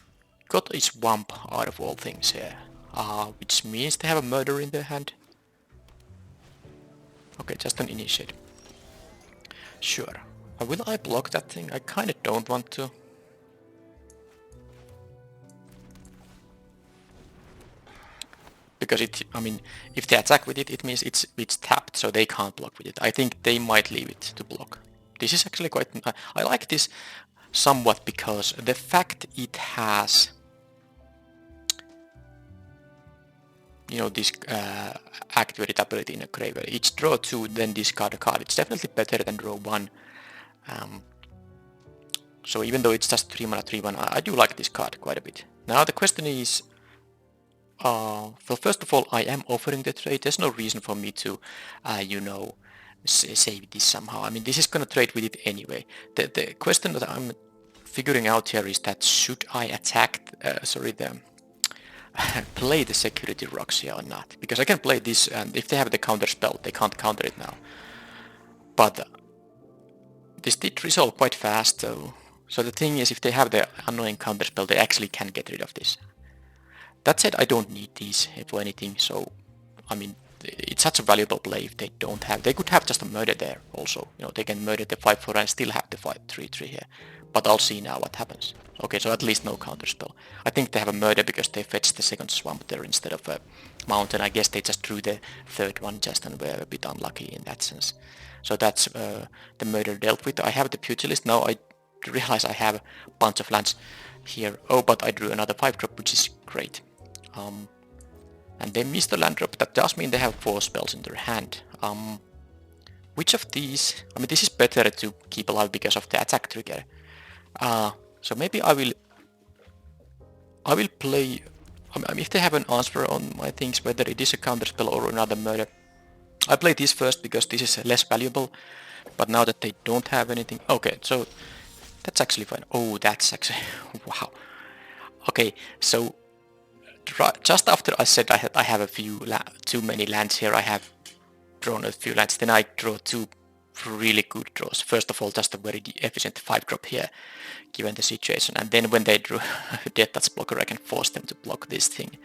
got a swamp out of all things here, which means they have a murder in their hand. Okay, just an initiate. Sure. Will I block that thing? I kinda don't want to. Because if they attack with it, it means it's tapped, so they can't block with it. I think they might leave it to block. This is actually quite... I like this somewhat because the fact it has... this activated ability in a graveyard. It's draw 2, then discard a card. It's definitely better than draw 1. So even though it's just 3-mana, 3-1, I do like this card quite a bit. Now the question is... well, first of all, I am offering the trade. There's no reason for me to, save this somehow. I mean, this is gonna trade with it anyway. The question that I'm figuring out here is that should I attack, play the security rocks here or not? Because I can play this, and if they have the counter spell, they can't counter it now. But this did resolve quite fast, though. So the thing is, if they have the annoying counter spell, they actually can get rid of this. That said, I don't need these for anything, so, I mean, it's such a valuable play if they don't have... They could have just a murder there also. They can murder the 5/4 and still have the 5/3/3 here. But I'll see now what happens. Okay, so at least no counterspell. I think they have a murder because they fetched the second swamp there instead of a mountain. I guess they just drew the third one just and were a bit unlucky in that sense. So that's the murder dealt with. I have the Pugilist. Now I realize I have a bunch of lands here. Oh, but I drew another 5-drop, which is great. And they missed the land drop. That does mean they have 4 spells in their hand. Which of these... I mean, this is better to keep alive because of the attack trigger. So maybe I will play... I mean, if they have an answer on my things, whether it is a counterspell or another murder, I play this first because this is less valuable. But now that they don't have anything... Okay, so that's actually fine. Oh, that's actually... Wow. Okay, so... Just after I said I have a few too many lands here, I have drawn a few lands, then I draw 2 really good draws. First of all, just a very efficient 5-drop here, given the situation, and then when they drew Death Touch blocker, I can force them to block this thing,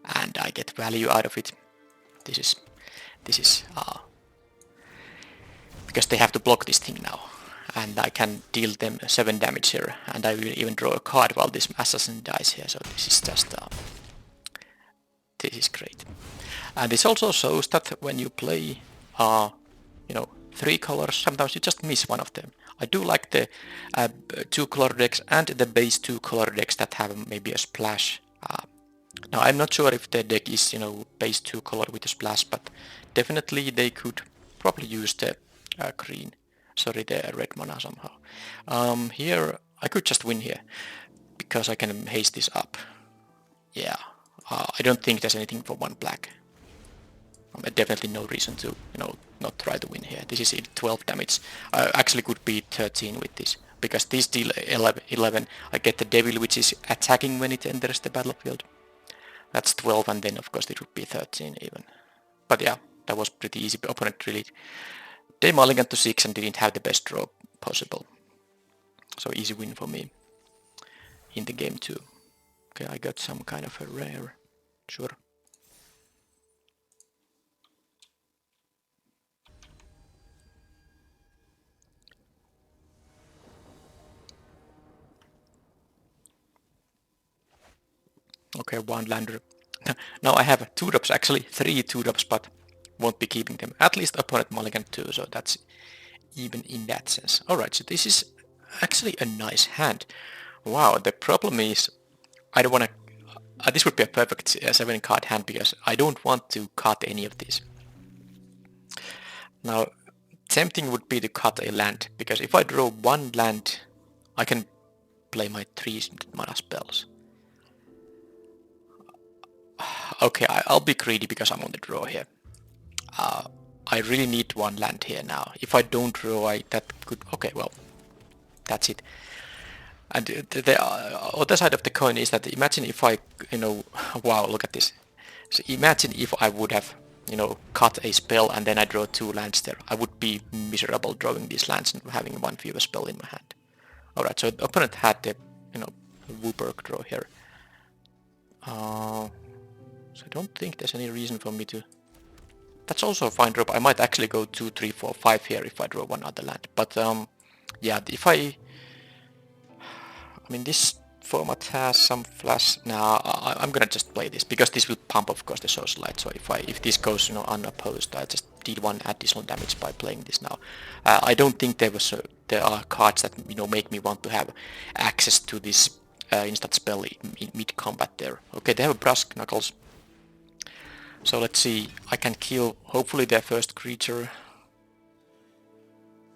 and I get value out of it. This is because they have to block this thing now, and I can deal them 7 damage here, and I will even draw a card while this assassin dies here, so this is just... This is great. And this also shows that when you play, 3 colors, sometimes you just miss one of them. I do like the 2 color decks and the base 2 color decks that have maybe a splash. Now I'm not sure if the deck is, base 2 color with a splash, but definitely they could probably use the the red mana somehow. Here I could just win here because I can haste this up. Yeah, I don't think there's anything for 1 black. Definitely no reason to, not try to win here. This is 12 damage. I actually could beat 13 with this, because this deal 11. I get the devil, which is attacking when it enters the battlefield. That's 12, and then of course it would be 13 even. But yeah, that was pretty easy. Opponent really, they mulliganed to 6 and didn't have the best draw possible. So easy win for me in the game too. Okay, I got some kind of a rare. Sure. Okay, 1 lander. Now I have 2 drops, actually 3 2 drops, but won't be keeping them. At least opponent mulligan 2, so that's even in that sense. Alright, so this is actually a nice hand. Wow, the problem is I don't want to... this would be a perfect 7 card hand, because I don't want to cut any of these. Now, tempting would be to cut a land, because if I draw 1 land, I can play my 3 mana spells. Okay, I'll be greedy because I'm on the draw here. I really need 1 land here now. If I don't draw, that could... Okay, well, that's it. And the other side of the coin is that imagine if I, wow, look at this. So imagine if I would have, cut a spell and then I draw 2 lands there. I would be miserable drawing these lands and having 1 fewer spell in my hand. Alright, so the opponent had the, Wooburg draw here. So I don't think there's any reason for me to... That's also a fine drop. I might actually go 2, 3, 4, 5 here if I draw 1 other land. But yeah, if I mean, this format has some flash. Now I'm gonna just play this, because this will pump, of course, the socialite. So if this goes, unopposed, I just did 1 additional damage by playing this now. I don't think there are cards that, make me want to have access to this instant spell in mid-combat there. Okay, they have a Brass Knuckles. So let's see, I can kill, hopefully, their first creature.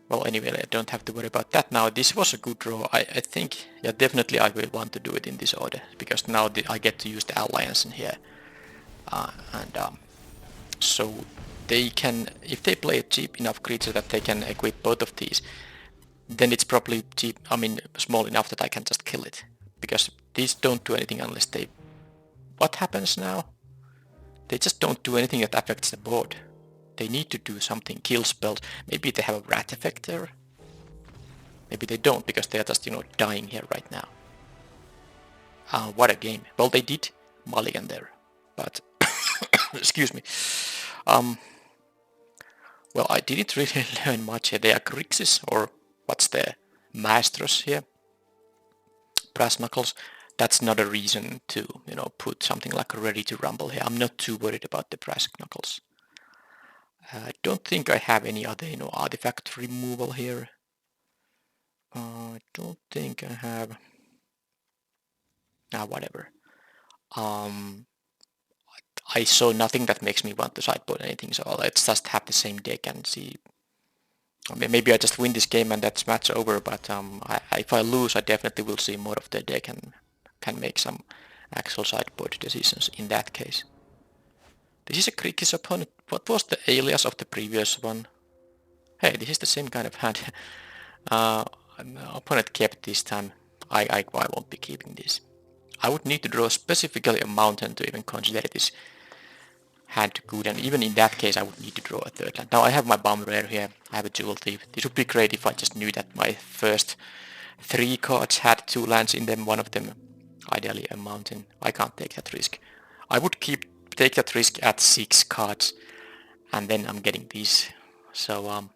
Well, anyway, I don't have to worry about that now. This was a good draw. I think, yeah, definitely I will want to do it in this order, because now I get to use the Alliance in here. So they can, if they play a cheap enough creature that they can equip both of these, then it's probably small enough that I can just kill it. Because these don't do anything unless they... What happens now? They just don't do anything that affects the board. They need to do something, kill spells. Maybe they have a rat effect there. Maybe they don't, because they are just, dying here right now. What a game. Well, they did mulligan there, but... excuse me. Well, I didn't really learn much here. They are Grixis, or what's the Maestros here? Brass Knuckles. That's not a reason to, put something like a Ready to Rumble here. I'm not too worried about the Brass Knuckles. I don't think I have any other, artifact removal here. I don't think I have... whatever. I saw nothing that makes me want to sideboard anything, so let's just have the same deck and see. Maybe I just win this game and that's match over, but if I lose, I definitely will see more of the deck and can make some actual sideboard decisions in that case. This is a Grixis opponent. What was the alias of the previous one? Hey, this is the same kind of hand. Opponent kept this time. I won't be keeping this. I would need to draw specifically a mountain to even consider this hand good, and even in that case I would need to draw a 3rd land. Now I have my bomb rare here. I have a Jewel Thief. This would be great if I just knew that my first 3 cards had 2 lands in them, one of them ideally a mountain. I can't take that risk. I would take that risk at 6 cards, and then I'm getting these. So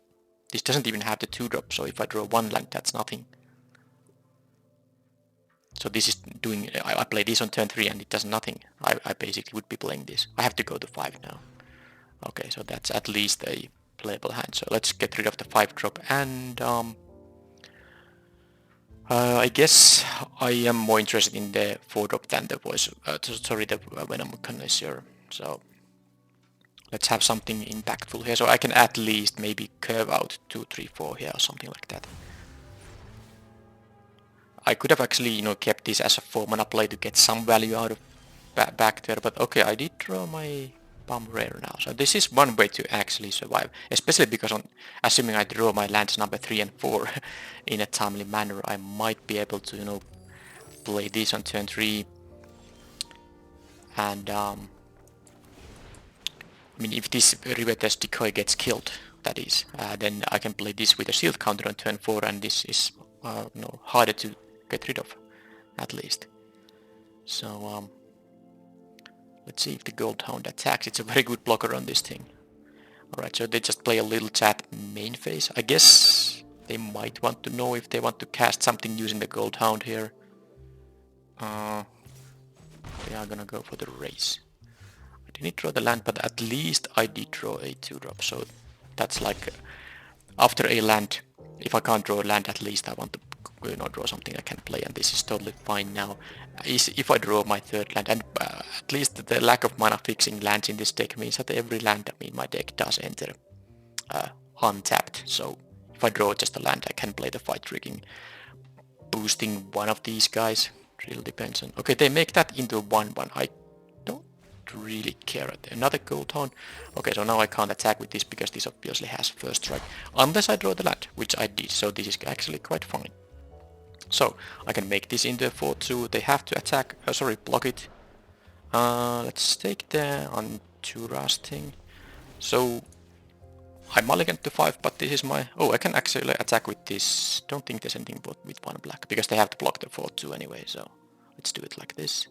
this doesn't even have the 2 drop, so if I draw 1 land, that's nothing. So this is doing, I play this on turn 3 and it does nothing. I basically would be playing this. I have to go to 5 now. Okay, so that's at least a playable hand. So let's get rid of the 5-drop, and I guess I am more interested in the 4-drop than the Bois, the Venom Connoisseur. So let's have something impactful here, so I can at least maybe curve out 2, 3, 4 here or something like that. I could have actually, kept this as a 4-mana play to get some value out of back there, but okay, I did draw my Palm Rare now, so this is one way to actually survive, especially because assuming I draw my lands number 3 and 4 in a timely manner, I might be able to, play this on turn 3, and I mean, if this Riveter's Decoy gets killed, that is, then I can play this with a shield counter on turn 4, and this is harder to get rid of, at least. So let's see if the Gold Hound attacks. It's a very good blocker on this thing. Alright, so they just play a little chat main phase. I guess they might want to know if they want to cast something using the Gold Hound here. They are gonna go for the race. I didn't draw the land, but at least I did draw a 2-drop, so that's like after a land, if I can't draw a land, at least I want to draw something I can play, and this is totally fine now. If I draw my 3rd land, and at least the lack of mana fixing lands in this deck means that every land in my deck does enter untapped, so if I draw just a land, I can play the fight rigging, boosting one of these guys. It really depends on... Okay, they make that into a 1-1. I don't really care. Another Gold Hound. Okay, so now I can't attack with this because this obviously has first strike, unless I draw the land, which I did, so this is actually quite fine. So I can make this into a 4-2. They have to attack, block it. Let's take the on 2 rusting. So I mulligan to 5, but this is my... Oh, I can actually attack with this. Don't think there's anything but with 1 black, because they have to block the 4-2 anyway, so let's do it like this.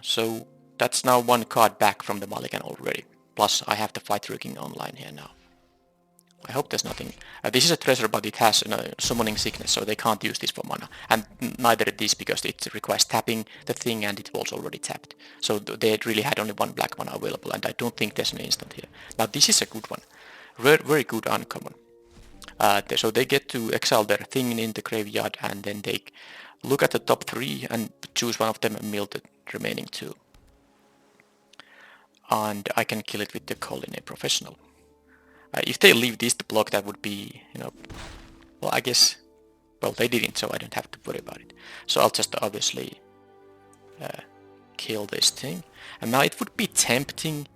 So that's now 1 card back from the mulligan already. Plus I have the fight rigging online here now. I hope there's nothing... this is a treasure, but it has summoning sickness, so they can't use this for mana. And neither this, because it requires tapping the thing, and it was already tapped. So they really had only 1 black mana available, and I don't think there's an instant here. Now this is a good one. Very good uncommon. So they get to exile their thing in the graveyard, and then they look at the top 3 and choose one of them and mill the remaining 2. And I can kill it with the Colline Professional. If they leave this to block, that would be, well, I guess, well, they didn't, so I don't have to worry about it. So I'll just obviously kill this thing. And now it would be tempting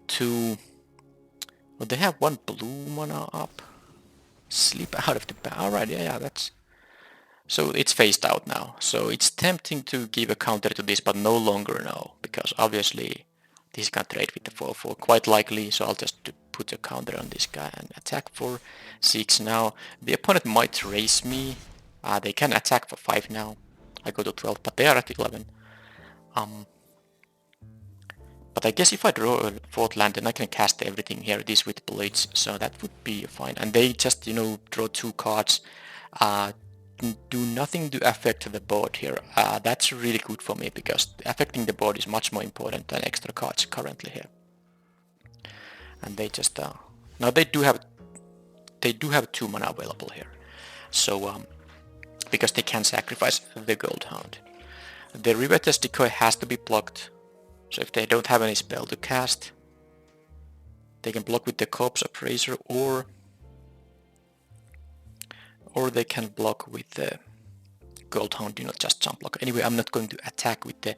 to, well, they have 1 blue mana up. Slip out of the back. Alright, yeah, that's... So it's phased out now. So it's tempting to give a counter to this, but no longer now, because obviously this can trade with the 4-4 quite likely, so I'll just put a counter on this guy and attack for 6 now. The opponent might raise me. They can attack for 5 now. I go to 12, but they are at 11. But I guess if I draw a 4th land, then I can cast everything here, this with blades, so that would be fine. And they just, draw 2 cards. Do nothing to affect the board here. That's really good for me, because affecting the board is much more important than extra cards currently here. And they just now they do have 2 mana available here, so because they can sacrifice the Gold Hound. The Riveter's Decoy has to be blocked, so if they don't have any spell to cast, they can block with the Corpse Appraiser, or they can block with the Gold Hound, just jump block. Anyway, I'm not going to attack with the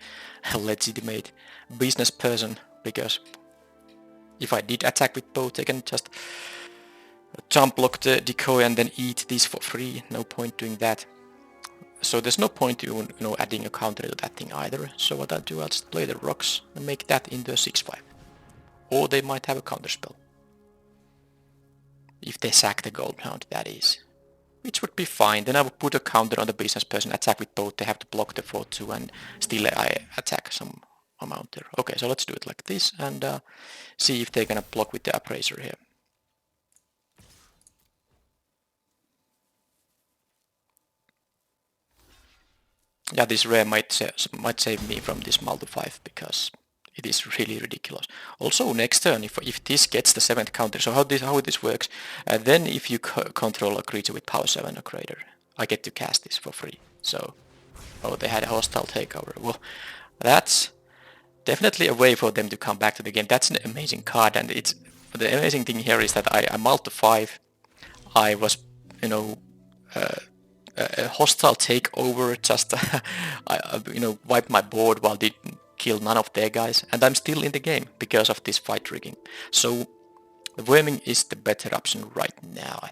legitimate business person, because if I did attack with both, they can just jump block the decoy and then eat this for free. No point doing that. So there's no point adding a counter to that thing either. So what I'll do, I'll just play the rocks and make that into a 6-5. Or they might have a counter spell. If they sack the Gold Hound, that is. Which would be fine. Then I would put a counter on the business person, attack with both. They have to block the 4-2, and still I attack some amount there. Okay, so let's do it like this and see if they're gonna block with the appraiser here. Yeah, this rare might save me from this multi 5, because It is really ridiculous. Also, next turn, if this gets the 7th counter, so how this works, then if you control a creature with power 7 or greater, I get to cast this for free. So, oh, they had a hostile takeover. Well, that's definitely a way for them to come back to the game. That's an amazing card, and it's the amazing thing here is that I mulled to 5. I was, you know, a hostile takeover, just wiped my board while didn't kill none of their guys, and I'm still in the game because of this fight rigging. So the worming is the better option right now, I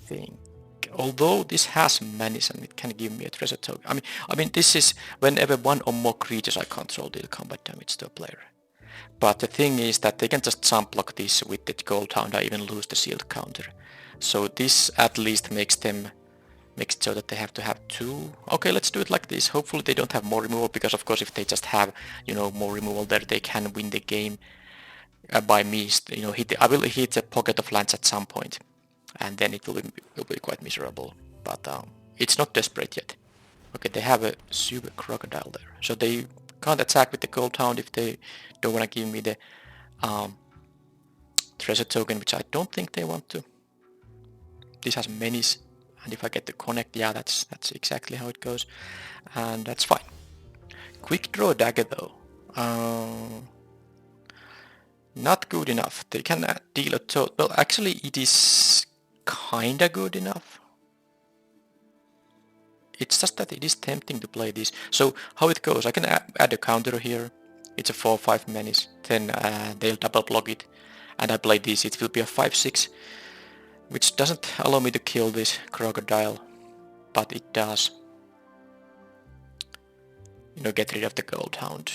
think. Although this has manis and it can give me a treasure token. I mean, this is whenever one or more creatures I control deal combat damage to a player. But the thing is that they can just jump block this with the gold hound. I even lose the shield counter. So this at least makes it so that they have to have 2. Okay, let's do it like this. Hopefully they don't have more removal, because of course if they just have, more removal there, they can win the game by me, I will hit a pocket of lands at some point, and then it will be quite miserable. But it's not desperate yet. Okay, they have a super crocodile there, so they can't attack with the gold hound if they don't want to give me the treasure token, which I don't think they want to. This has menace. And if I get to connect, yeah, that's exactly how it goes. And that's fine. Quick draw dagger though. Not good enough. They can deal a total. Well, actually it is kinda good enough. It's just that it is tempting to play this. So how it goes, I can add a counter here. It's a 4-5 menace. Then they'll double block it. And I play this, it will be a 5-6. Which doesn't allow me to kill this crocodile, but it does, get rid of the gold hound.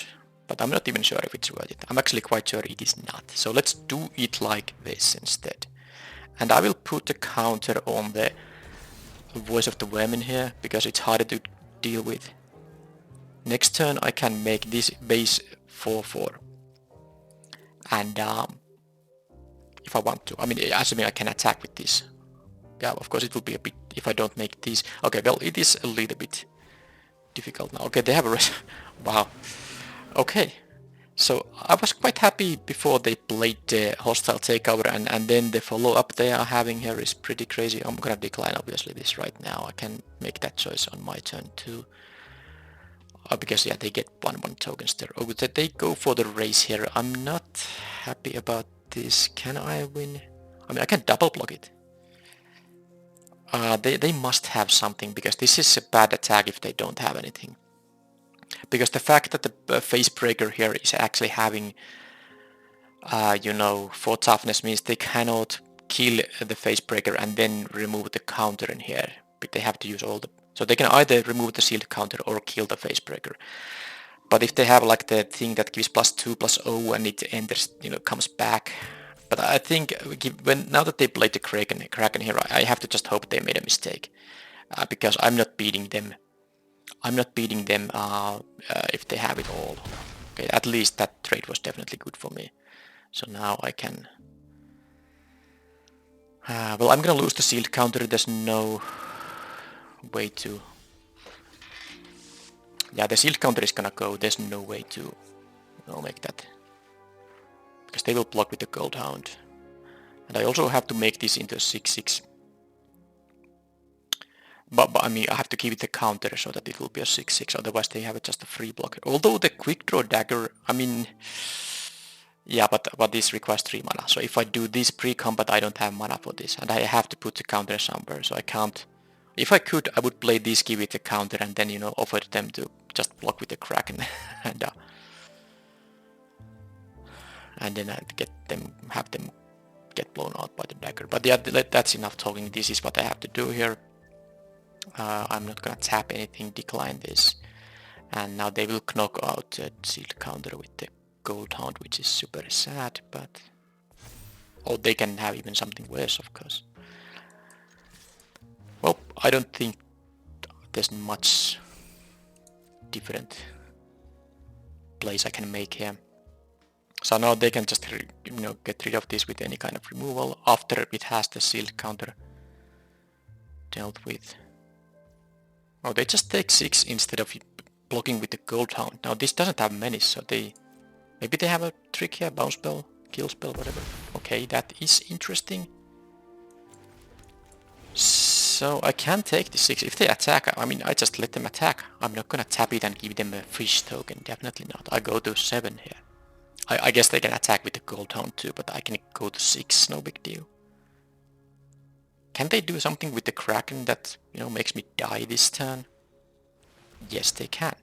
But I'm not even sure if it's worth it. I'm actually quite sure it is not. So let's do it like this instead. And I will put a counter on the Voice of the Vermin here, because it's harder to deal with. Next turn I can make this base 4-4. And if I want to. I mean, assuming I can attack with this. Yeah, of course it will be a bit if I don't make these. Okay, well, it is a little bit difficult now. Okay, they have a wow. Okay, so I was quite happy before they played the hostile takeover, and then the follow-up they are having here is pretty crazy. I'm gonna decline obviously this right now. I can make that choice on my turn too. Because yeah, they get 1/1 tokens there. Oh, they go for the race here. I'm not happy about this. Can I win? I mean, I can double block it. They must have something, because this is a bad attack if they don't have anything. Because the fact that the face breaker here is actually having, 4 toughness means they cannot kill the face breaker and then remove the counter in here. But they have to use all the... So they can either remove the shield counter or kill the face breaker. But if they have like the thing that gives +2/+0 and it enters, comes back. But I think now that they played the Kraken here, I have to just hope they made a mistake. Because I'm not beating them. I'm not beating them if they have it all. Okay, at least that trade was definitely good for me. So now I can... well, I'm gonna lose the shield counter. There's no way to... Yeah, the shield counter is gonna go. There's no way to make that. Because they will block with the gold hound. And I also have to make this into a 6-6. But I mean, I have to give it a counter so that it will be a 6-6. Otherwise they have just a free blocker. Although the quick draw dagger, I mean... Yeah, but this requires 3 mana. So if I do this pre-combat, I don't have mana for this. And I have to put the counter somewhere, so I can't... If I could, I would play this, give it a counter, and then, offer them to just block with the Kraken. And then I'd have them get blown out by the dagger. But yeah, that's enough talking. This is what I have to do here. I'm not gonna tap anything, decline this. And now they will knock out the shield counter with the gold hound, which is super sad, but... Oh, they can have even something worse, of course. Well, I don't think there's much different plays I can make here. So now they can just get rid of this with any kind of removal after it has the shield counter dealt with. Oh, they just take 6 instead of blocking with the gold hound. Now this doesn't have many, so they Maybe they have a trick here, bounce spell, kill spell, whatever. Okay, that is interesting. So I can take the 6. If they attack, I mean, I just let them attack. I'm not gonna tap it and give them a fish token, definitely not. I go to 7 here. I guess they can attack with the gold hound too, but I can go to 6, no big deal. Can they do something with the Kraken that, you know, makes me die this turn? Yes, they can.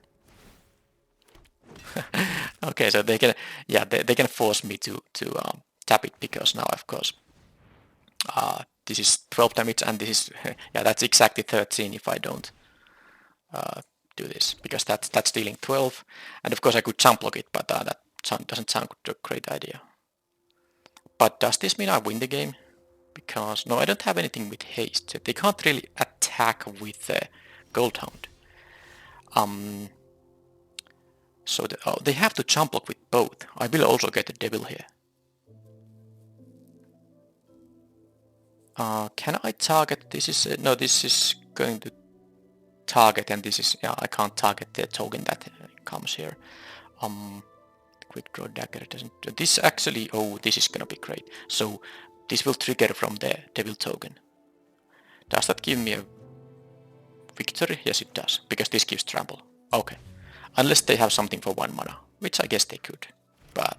Okay, so they can, yeah, they can force me to tap it, because now, of course, this is 12 damage, and this is, yeah, that's exactly 13 if I don't do this, because that's dealing 12, and of course I could jump block it, but that doesn't sound a great idea. But does this mean I win the game? Because, no, I don't have anything with haste, so they can't really attack with the Gold Hound. So they have to jump block with both. I will also get the Devil here. Can I target? This is no. This is going to target, and this is, yeah. I can't target the token that comes here. Quick draw dagger doesn't. This actually. Oh, this is gonna be great. So this will trigger from the Devil token. Does that give me a victory? Yes, it does, because this gives trample. Okay. Unless they have something for 1 mana, which I guess they could. But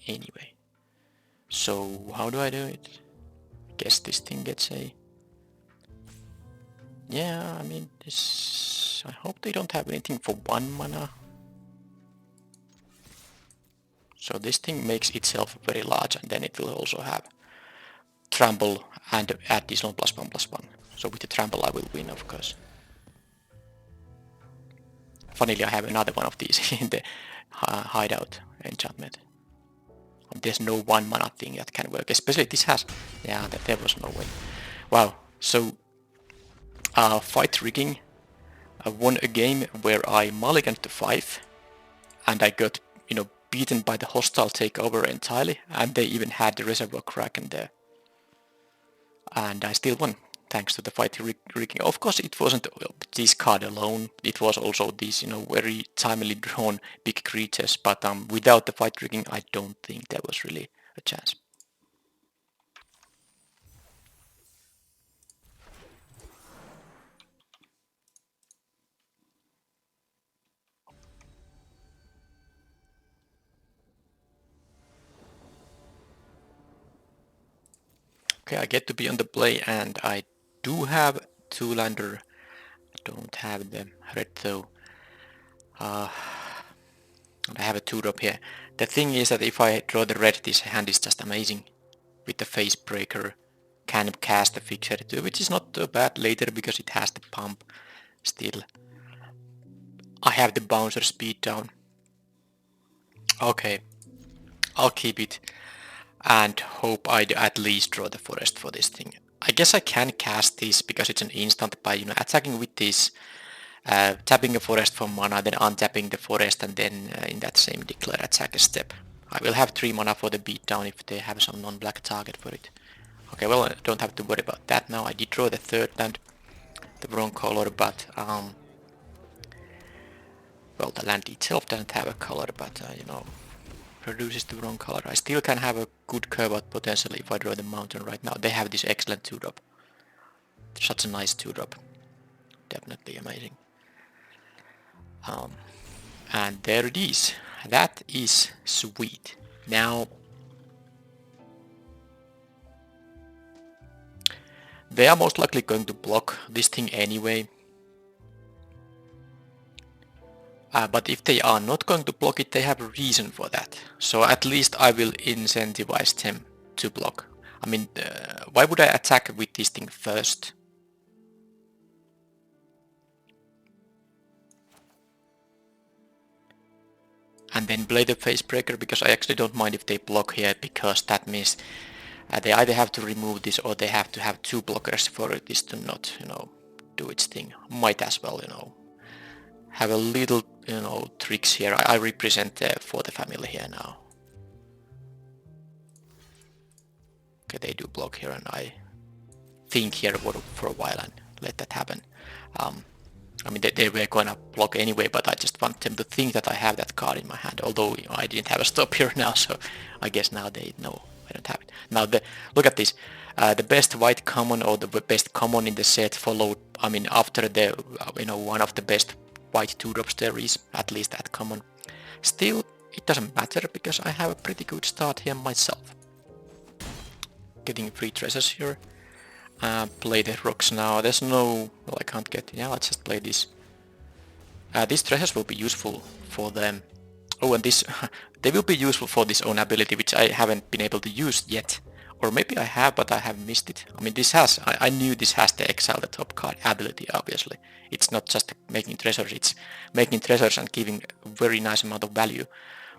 anyway. So how do I do it? Guess this thing gets a... Yeah, I mean, this... I hope they don't have anything for 1 mana. So this thing makes itself very large, and then it will also have trample and additional +1/+1. So with the trample I will win, of course. Funnily, I have another one of these in the hideout enchantment. There's no 1 mana thing that can work, especially this has... Yeah, there was no way. Wow, so fight rigging. I won a game where I mulliganed to 5, and I got, you know, beaten by the hostile takeover entirely, and they even had the Reservoir Kraken there. And I still won, thanks to the fight rigging. Of course, it wasn't this card alone, it was also these, you know, very timely drawn big creatures, but without the fight rigging, I don't think there was really a chance. Okay, I get to be on the play, and I do have 2-lander. I don't have the red though. I have a 2-drop here. The thing is that if I draw the red, this hand is just amazing. With the face breaker, can cast the fixer too, which is not too bad later because it has the pump still. I have the bouncer speed down. Okay, I'll keep it and hope I at least draw the forest for this thing. I guess I can cast this because it's an instant by, you know, attacking with this, tapping a forest for mana, then untapping the forest, and then in that same declare attack step. I will have 3 mana for the beatdown if they have some non-black target for it. Okay, well, I don't have to worry about that now. I did draw the 3rd land, the wrong color, but well, the land itself doesn't have a color, but you know, produces the wrong color. I still can have a good curve out potentially if I draw the mountain right now. They have this excellent 2-drop. Such a nice 2-drop. Definitely amazing. And there it is. That is sweet. Now, they are most likely going to block this thing anyway. But if they are not going to block it, they have a reason for that. So at least I will incentivize them to block. I mean, why would I attack with this thing first? And then play the face breaker, because I actually don't mind if they block here, because that means they either have to remove this or they have to have 2 blockers for this to not, you know, do its thing. Might as well, you know, have a little, you know, tricks here. I represent for the family here now. Okay, they do block here, and I think here for a while and let that happen. I mean, they were gonna block anyway, but I just want them to think that I have that card in my hand, although I didn't have a stop here now, so I guess now they know I don't have it. Now, look at this. The best white common or the best common in the set followed, I mean, after the, one of the best white 2-drops there is, at least that common. Still, it doesn't matter because I have a pretty good start here myself. Getting free treasures here. Play the rocks now. There's no... Well, I can't get... Yeah, let's just play this. These treasures will be useful for them. Oh, and this... they will be useful for this own ability, which I haven't been able to use yet. Or maybe I have, but I have missed it. I mean, this has... I knew this has the Exile the Top card ability, obviously. It's not just making treasures, it's making treasures and giving a very nice amount of value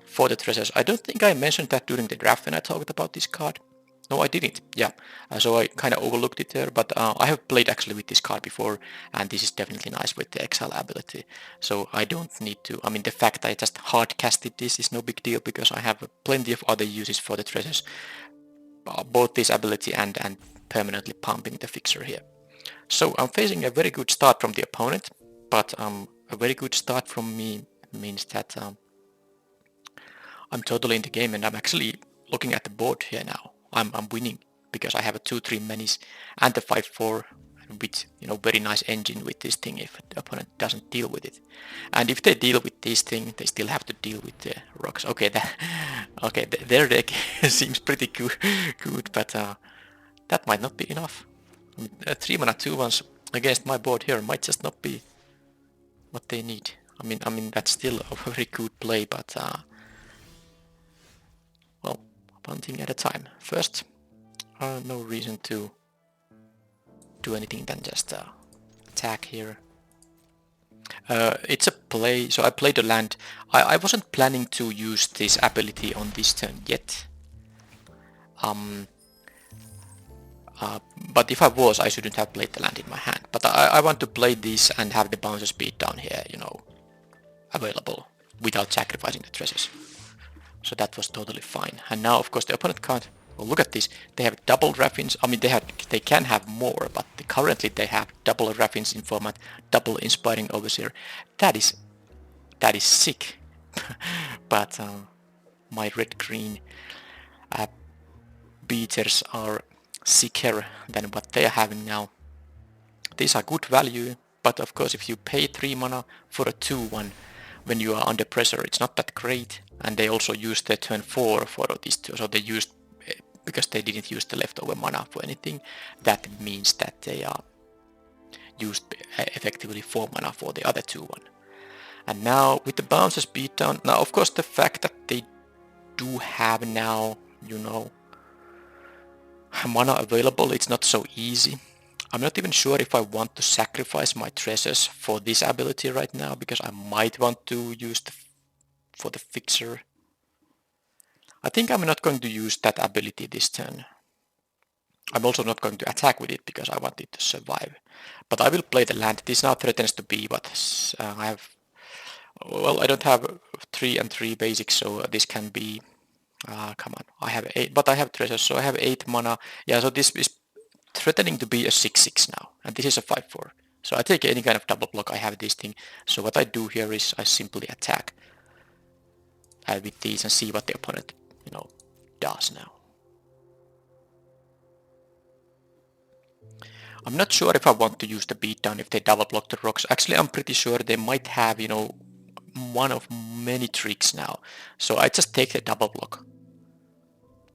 for the treasures. I don't think I mentioned that during the draft when I talked about this card. No, I didn't. Yeah, so I kind of overlooked it there, but I have played actually with this card before, and this is definitely nice with the Exile ability. So I don't need to, I mean, the fact I just hard casted this is no big deal because I have plenty of other uses for the treasures, both this ability and permanently pumping the fixer here. So I'm facing a very good start from the opponent, but a very good start from me means that I'm totally in the game, and I'm actually looking at the board here now. I'm winning because I have a 2-3 minis and the 5-4 with very nice engine with this thing if the opponent doesn't deal with it. And if they deal with this thing, they still have to deal with the rocks. Okay, their deck seems pretty good, but that might not be enough. I mean, 3 mana 2/1s against my board here might just not be what they need. I mean that's still a very good play, but well, one thing at a time. First, no reason to do anything than just attack here. It's a play, so I played a land. I wasn't planning to use this ability on this turn yet. But if I was, I shouldn't have played the land in my hand. But I want to play this and have the bouncer speed down here, available without sacrificing the treasures. So that was totally fine. And now, of course, the opponent can't. Well, look at this. They have double raffins. I mean, they can have more, but currently they have double raffins in format, double inspiring overseer. That is sick. But my red-green beaters are sicker than what they are having now. These are good value, but of course, if you pay 3 mana for a 2/1 when you are under pressure, it's not that great. And they also used the turn 4 for these two, so they used, because they didn't use the leftover mana for anything, that means that they are used effectively 4 mana for the other 2/1. And now with the bounces beat down, now of course the fact that they do have now, mana available, it's not so easy. I'm not even sure if I want to sacrifice my treasures for this ability right now, because I might want to use for the fixer. I think I'm not going to use that ability this turn. I'm also not going to attack with it because I want it to survive. But I will play the land. This now threatens to be what I have. Well, I don't have 3 and 3 basics, so this can be. Come on, I have 8, but I have treasures, so I have 8 mana. Yeah, so this is threatening to be a 6/6 now, and this is a 5/4. So I take any kind of double block. I have this thing. So what I do here is I simply attack with these and see what the opponent, does now. I'm not sure if I want to use the beatdown if they double block the rocks. Actually, I'm pretty sure they might have, one of many tricks now. So I just take the double block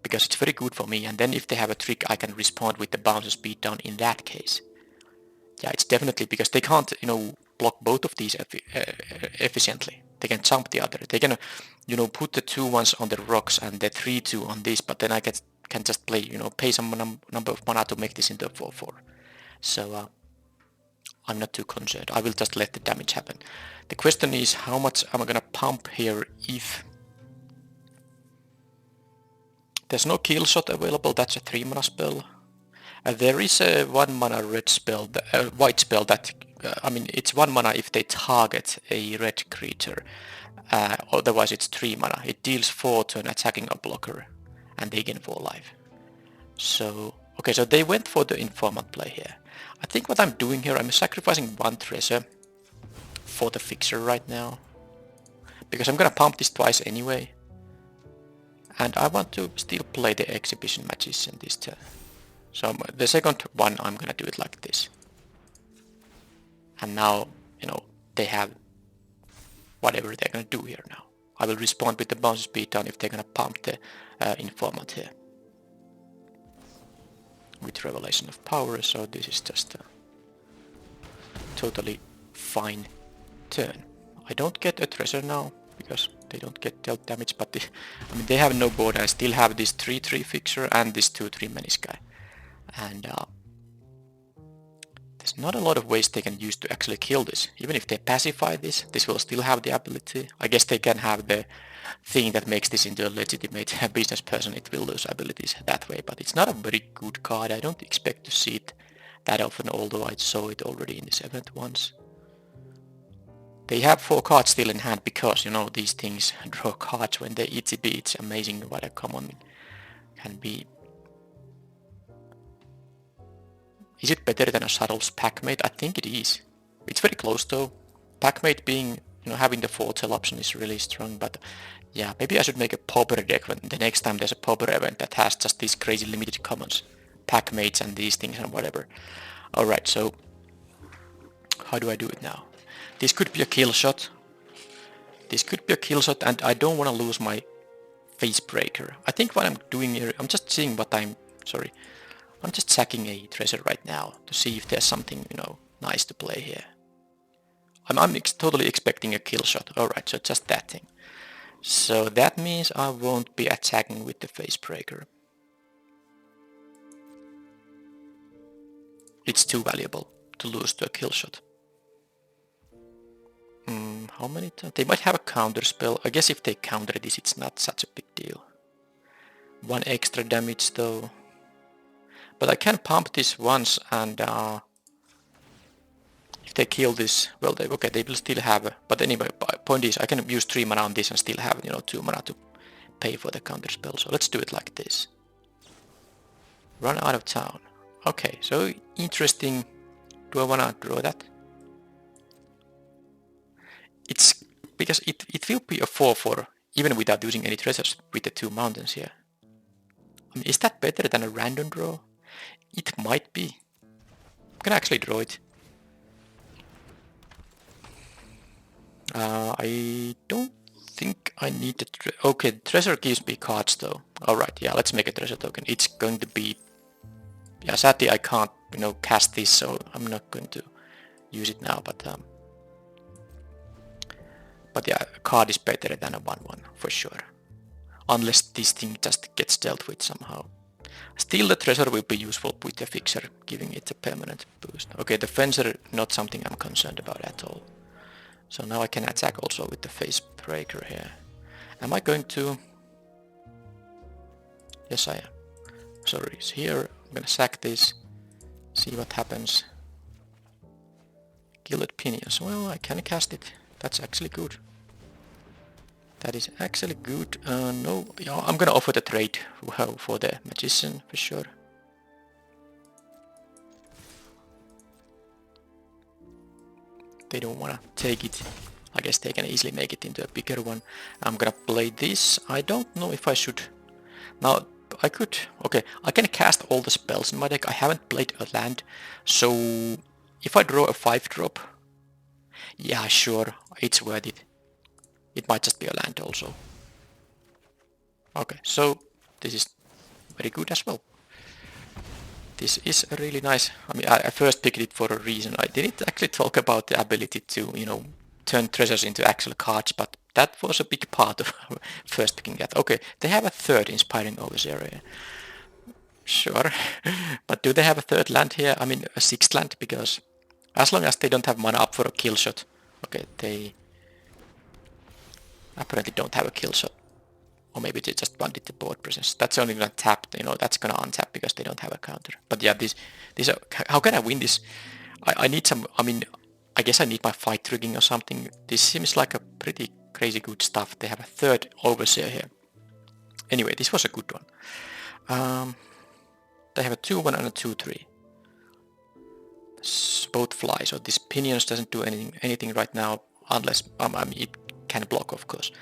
because it's very good for me. And then if they have a trick, I can respond with the bounces beatdown in that case. Yeah, it's definitely because they can't, block both of these efficiently. They can jump the other. They can, put the 2/1s on the rocks and the 3/2 on this, but then I can just play, pay some number of mana to make this into a 4/4. So I'm not too concerned. I will just let the damage happen. The question is how much am I gonna pump here if there's no kill shot available. That's a 3 mana spell. There is a 1 mana red spell, white spell that it's 1 mana if they target a red creature. Otherwise it's 3 mana. It deals 4 turn attacking a blocker and they gain 4 life. So, okay, so they went for the informant play here. I think what I'm doing here, I'm sacrificing 1 treasure for the fixer right now. Because I'm gonna pump this twice anyway. And I want to still play the Exhibition Magician this turn. So the second one I'm gonna do it like this. And now, you know, they have whatever they're gonna do here now. I will respond with the bounce speed down if they're gonna pump the informant here. With Revelation of Power, so this is just a totally fine turn. I don't get a treasure now, because they don't get dealt damage, but I mean, they have no board. I still have this 3-3 fixer and this 2-3 menace guy. And there's not a lot of ways they can use to actually kill this. Even if they pacify this, this will still have the ability. I guess they can have the thing that makes this into a legitimate business person. It will lose abilities that way, but it's not a very good card. I don't expect to see it that often, although I saw it already in the 7th once. They have 4 cards still in hand because, you know, these things draw cards when they ETB. It's amazing what a common can be. Is it better than a Shuttle's Packmate? I think it is. It's very close though. Packmate being, you know, having the 4-tail option is really strong, but yeah, maybe I should make a Pauper deck when the next time there's a Pauper event that has just these crazy limited commons. Packmates and these things and whatever. Alright, so how do I do it now? This could be a kill shot. This could be a kill shot, and I don't want to lose my face breaker. I think what I'm doing here, I'm just seeing what I'm just checking a treasure right now to see if there's something, you know, nice to play here. I'm totally expecting a kill shot. Alright, so just that thing. So that means I won't be attacking with the face breaker. It's too valuable to lose to a kill shot. How many times? They might have a counter spell. I guess if they counter this, it's not such a big deal. 1 extra damage though. But I can pump this once, and if they kill this, well, they will still have. But anyway, point is, I can use 3 mana on this and still have, you know, 2 mana to pay for the counter spell. So let's do it like this. Run out of town. Okay, so interesting. Do I wanna draw that? It's because it will be a 4-4 even without using any treasures with the 2 mountains here. I mean, is that better than a random draw? It might be. I'm gonna actually draw it. I don't think I need the okay, treasure gives me cards though. Alright, yeah, let's make a treasure token. It's going to be... Yeah, sadly I can't, you know, cast this, so I'm not going to use it now, but yeah, a card is better than a 1-1 for sure. Unless this thing just gets dealt with somehow. Still the treasure will be useful with the fixer, giving it a permanent boost. Okay, the fencer, not something I'm concerned about at all. So now I can attack also with the face breaker here. Am I going to... Yes, I am. Sorry, it's here. I'm gonna sack this. See what happens. Gilded Pinions. Well, I can cast it. That's actually good. That is actually good. No, yeah, I'm gonna offer the trade for the Magician for sure. They don't wanna take it. I guess they can easily make it into a bigger one. I'm gonna play this. I don't know if I should... Now, I could... Okay, I can cast all the spells in my deck. I haven't played a land, so if I draw a 5-drop, yeah, sure, it's worth it. It might just be a land also. Okay, so this is very good as well. This is a really nice... I mean, I first picked it for a reason. I didn't actually talk about the ability to, you know, turn treasures into actual cards, but that was a big part of first picking that. Okay, they have a 3rd Inspiring Overseer here. Sure, but do they have a 3rd land here? I mean, a 6th land, because as long as they don't have mana up for a kill shot. Okay, they apparently don't have a kill shot. Or maybe they just wanted the board presence. That's only gonna tap, you know, that's gonna untap because they don't have a counter. But yeah, these are, how can I win this? I need some, I mean, I guess I need my fight triggering or something. This seems like a pretty crazy good stuff. They have a 3rd Overseer here. Anyway, this was a good one. They have a 2-1 and a 2-3. both fly. So this pinions doesn't do anything right now unless I mean, it can block, of course.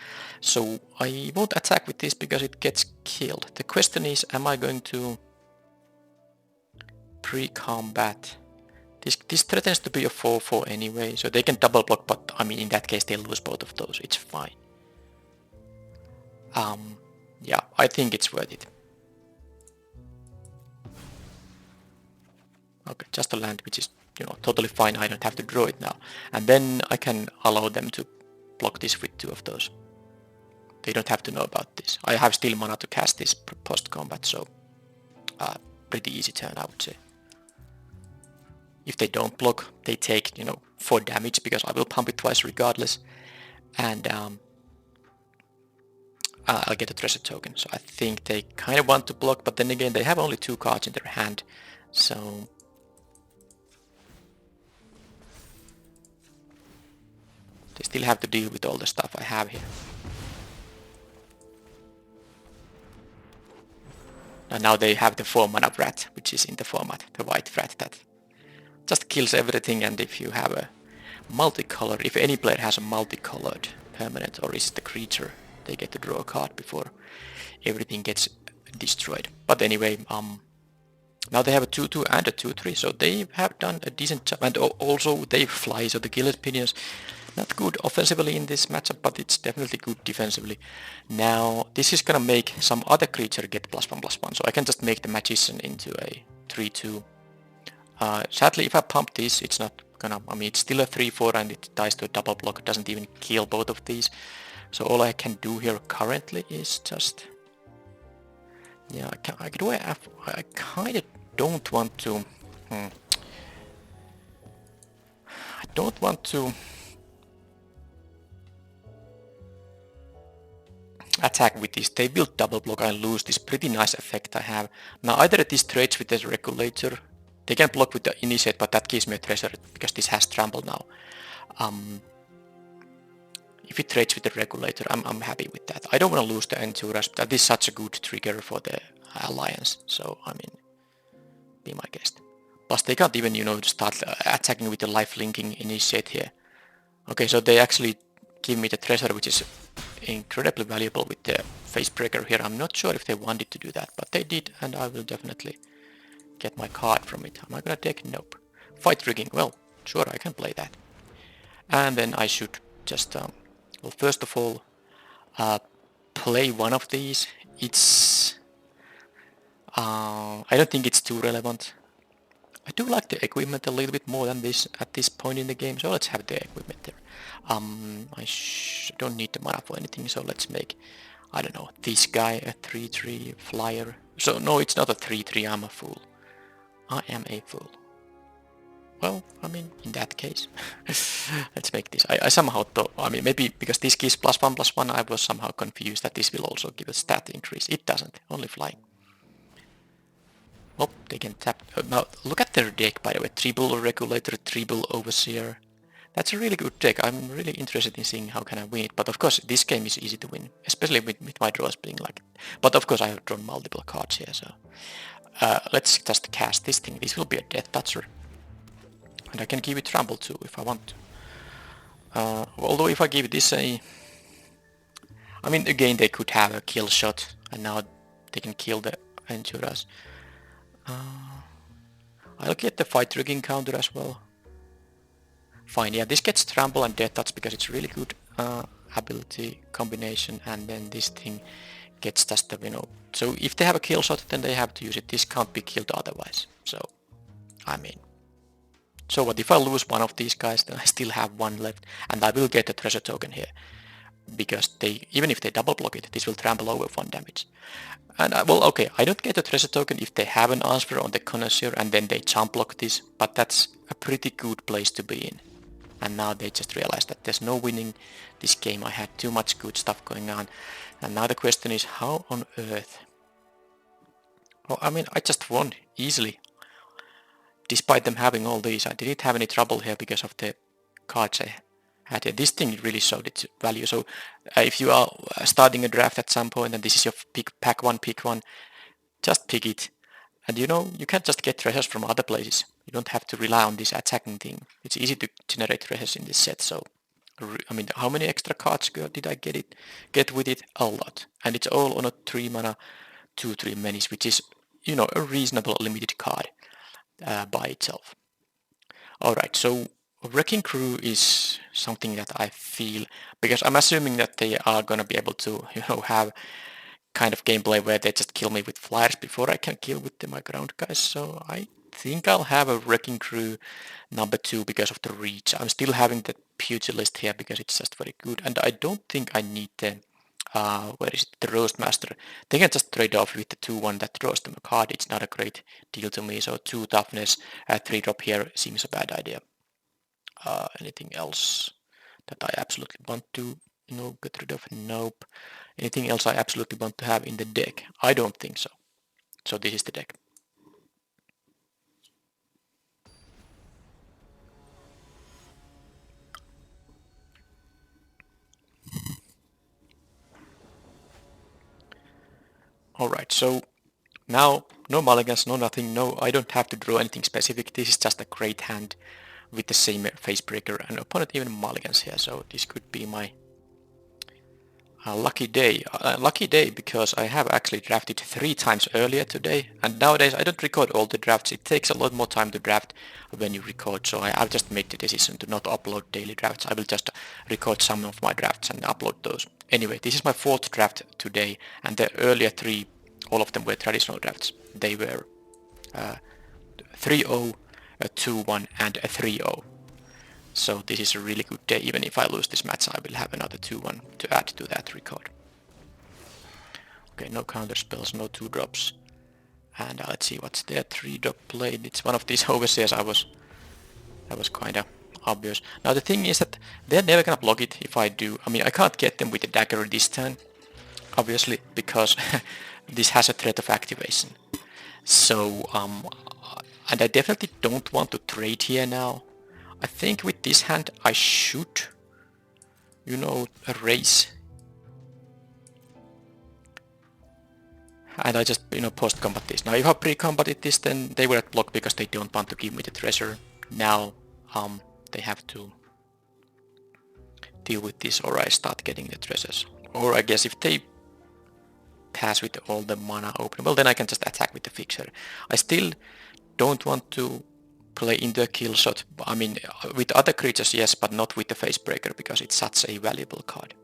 So I won't attack with this because it gets killed. The question is, am I going to pre-combat? This threatens to be a 4-4 anyway, so they can double block, but I mean in that case they'll lose both of those. It's fine. Yeah, I think it's worth it. Okay, just a land, which is, you know, totally fine. I don't have to draw it now. And then I can allow them to block this with 2 of those. They don't have to know about this. I have still mana to cast this post-combat, so pretty easy turn, I would say. If they don't block, they take, you know, 4 damage because I will pump it twice regardless. And I'll get a treasure token. So I think they kind of want to block, but then again, they have only 2 cards in their hand. So they still have to deal with all the stuff I have here. And now they have the 4 mana rat, which is in the format, the white rat that just kills everything. And if you have a multicolored, if any player has a multicolored permanent, or is it the creature, they get to draw a card before everything gets destroyed. But anyway, now they have a 2-2 and a 2-3, so they have done a decent job. And also they fly, so the Killer's Pinions, not good offensively in this matchup, but it's definitely good defensively. Now this is gonna make some other creature get +1/+1, so I can just make the Magician into a 3-2. Sadly, if I pump this, it's not gonna, I mean, it's still a 3-4 and it dies to a double block. It doesn't even kill both of these. So all I can do here currently is just, yeah, I kind of don't want to, I don't want to attack with this. They will double block and lose this pretty nice effect I have. Now either this trades with the regulator, they can block with the initiate, but that gives me a treasure because this has trample now. If it trades with the regulator, I'm happy with that. I don't want to lose the Entourage. That is such a good trigger for the alliance. So, I mean, be my guest. Plus, they can't even, you know, start attacking with the life linking initiate here. Okay, so they actually give me the treasure, which is incredibly valuable with the face breaker here. I'm not sure if they wanted to do that, but they did, and I will definitely get my card from it. Am I gonna take? Nope. Fight rigging. Well, sure, I can play that. And then I should just, well, first of all, play one of these. It's, I don't think it's too relevant. I do like the equipment a little bit more than this at this point in the game, so let's have the equipment there. I don't need the mana for anything, so let's make, I don't know, this guy a 3-3 flyer. So no, it's not a 3-3, I'm a fool. I am a fool. Well, I mean, in that case, let's make this. I somehow thought, I mean, maybe because this gives +1/+1, I was somehow confused that this will also give a stat increase. It doesn't, only flying. Oh, they can tap. Now, look at their deck, by the way. Triple Regulator, Triple Overseer. That's a really good deck. I'm really interested in seeing how can I win it. But of course, this game is easy to win, especially with my draws being like... But of course, I have drawn multiple cards here, so... let's just cast this thing. This will be a Death Toucher. And I can give it Trample too, if I want to. Although if I give this a... I mean, again, they could have a kill shot, and now they can kill the Entourage. I'll get the Fight Rigging counter as well. Fine, yeah, this gets Trample and Death Touch because it's a really good ability combination, and then this thing gets just the, you know... So if they have a kill shot, then they have to use it. This can't be killed otherwise. So, I mean... So what if I lose one of these guys, then I still have one left, and I will get a treasure token here. Because they, even if they double block it, this will trample over 1 damage. And well, okay, I don't get a treasure token if they have an answer on the Connoisseur and then they jump block this, but that's a pretty good place to be in. And now they just realized that there's no winning this game. I had too much good stuff going on. And now the question is, how on earth? Well, I mean, I just won easily. Despite them having all these, I didn't have any trouble here because of the cards I had here. This thing really showed its value. So if you are starting a draft at some point and this is your pick one, just pick it. And you know, you can't just get treasures from other places. You don't have to rely on this attacking thing. It's easy to generate treasures in this set, so I mean, how many extra cards did I get with it? A lot. And it's all on a 3 mana 2/3 menace, which is, you know, a reasonable limited card by itself. Alright, so Wrecking Crew is something that I feel, because I'm assuming that they are gonna be able to, you know, have kind of gameplay where they just kill me with flyers before I can kill with my ground guys, so I think I'll have a Wrecking Crew number 2 because of the reach. I'm still having the Pugilist here because it's just very good, and I don't think I need the where is it, the Roast Master. They can just trade off with the 2/1 that draws them a card. It's not a great deal to me, so 2 toughness, 3 drop here seems a bad idea. Anything else that I absolutely want to, you know, get rid of? Nope. Anything else I absolutely want to have in the deck? I don't think so. So this is the deck. Alright, so now no mulligans, no nothing, no, I don't have to draw anything specific. This is just a great hand with the same facebreaker, and opponent even mulligans here, so this could be my lucky day. Lucky day because I have actually drafted 3 times earlier today, and nowadays I don't record all the drafts. It takes a lot more time to draft when you record, so I've just made the decision to not upload daily drafts. I will just record some of my drafts and upload those. Anyway, this is my 4th draft today, and the earlier 3, all of them were traditional drafts. They were 3-0, a 2-1 and a 3-0. So this is a really good day. Even if I lose this match, I will have another 2-1 to add to that record. Okay, no counter spells, no 2 drops. And let's see what's there. 3 drop blade. It's one of these overseers that was kinda obvious. Now the thing is that they're never gonna block it if I do. I mean, I can't get them with the dagger this turn, obviously, because this has a threat of activation. So, and I definitely don't want to trade here now. I think with this hand I should, you know, erase. And I just, you know, post-combat this. Now if I pre-combated this, then they would have blocked because they don't want to give me the treasure. Now they have to deal with this, or I start getting the treasures. Or I guess if they pass with all the mana open, well then I can just attack with the fixer. I still don't want to play into a kill shot. I mean, with other creatures, yes, but not with the Facebreaker because it's such a valuable card.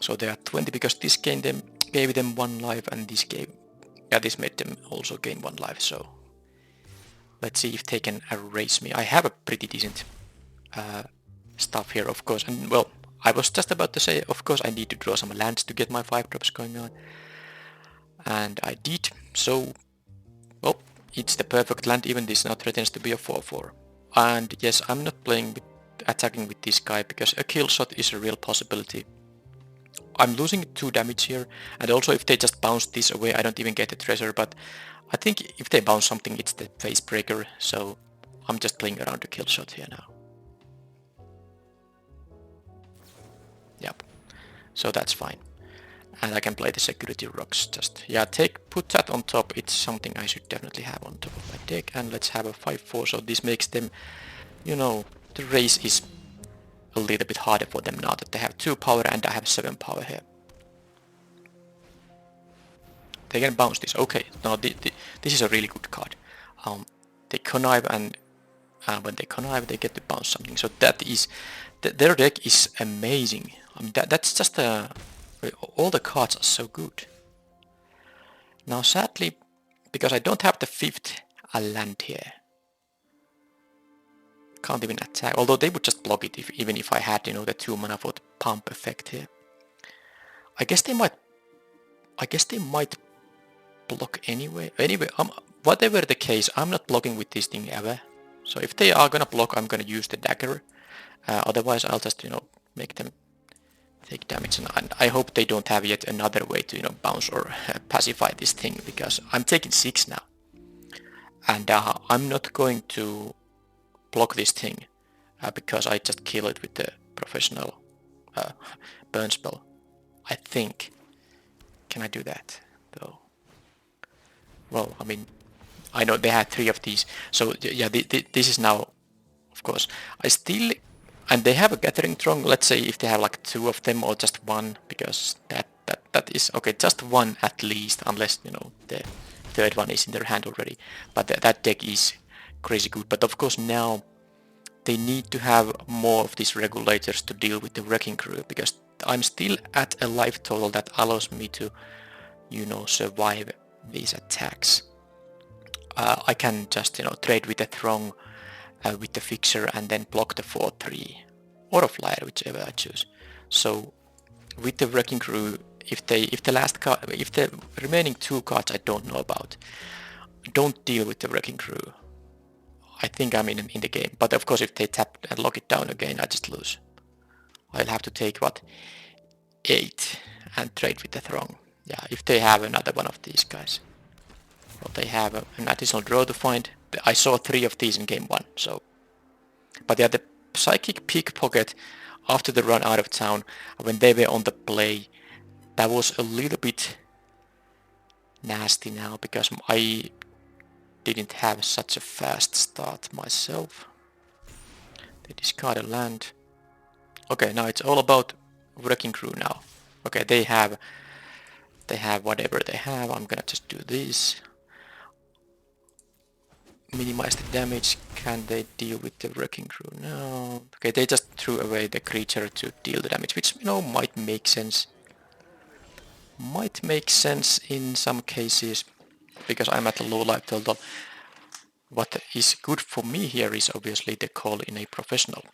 So they are 20 because this gave them 1 life, and this this made them also gain 1 life. So let's see if they can erase me. I have a pretty decent stuff here, of course, and well, I was just about to say, of course I need to draw some lands to get my 5 drops going on. And I did, so, well, it's the perfect land, even this now threatens to be a 4/4. And yes, I'm not attacking with this guy, because a kill shot is a real possibility. I'm losing 2 damage here, and also if they just bounce this away, I don't even get the treasure, but I think if they bounce something, it's the Facebreaker, so I'm just playing around the kill shot here now. Yep, so that's fine. And I can play the security rocks just, yeah, put that on top. It's something I should definitely have on top of my deck. And let's have a 5/4, so this makes them, you know, the race is a little bit harder for them now that they have 2 power and I have 7 power here. They can bounce this. Okay, now this is a really good card. They connive, and when they connive, they get to bounce something. So that is, their deck is amazing. I mean, that's just all the cards are so good. Now sadly, because I don't have the 5th land here, can't even attack, although they would just block it even if I had, you know, the 2 mana for the pump effect here. I guess they might block anyway. Anyway, whatever the case, I'm not blocking with this thing ever. So if they are gonna block, I'm gonna use the dagger. Otherwise I'll just, you know, make them take damage, and I hope they don't have yet another way to, you know, bounce or pacify this thing, because I'm taking 6 now. And I'm not going to block this thing because I just kill it with the professional burn spell. I think. Can I do that though? Well, I mean, I know they had 3 of these, so yeah, this is now, of course, I still, and they have a gathering throng. Let's say if they have like 2 of them or just 1, because that is okay, just 1 at least, unless you know the third one is in their hand already. But that deck is crazy good. But of course now they need to have more of these regulators to deal with the wrecking crew, because I'm still at a life total that allows me to, you know, survive these attacks. I can just, you know, trade with the throng, with the fixer, and then block the 4/3 or a flyer, whichever I choose. So with the wrecking crew, if the remaining 2 cards I don't know about don't deal with the wrecking crew, I think I'm in the game. But of course, if they tap and lock it down again, I just lose. I'll have to take what, 8 and trade with the throng. Yeah, if they have another one of these guys. Well, they have an additional draw to find. I saw 3 of these in game 1, so. But yeah, the psychic pickpocket after the run out of town, when they were on the play, that was a little bit nasty now, because I didn't have such a fast start myself. They discard a land. Okay, now it's all about wrecking crew now. Okay, they have whatever they have. I'm gonna just do this. Minimize the damage. Can they deal with the wrecking crew? No. Okay, they just threw away the creature to deal the damage, which, you know, might make sense. Might make sense in some cases, because I'm at a low life total. What is good for me here is obviously the call in a professional.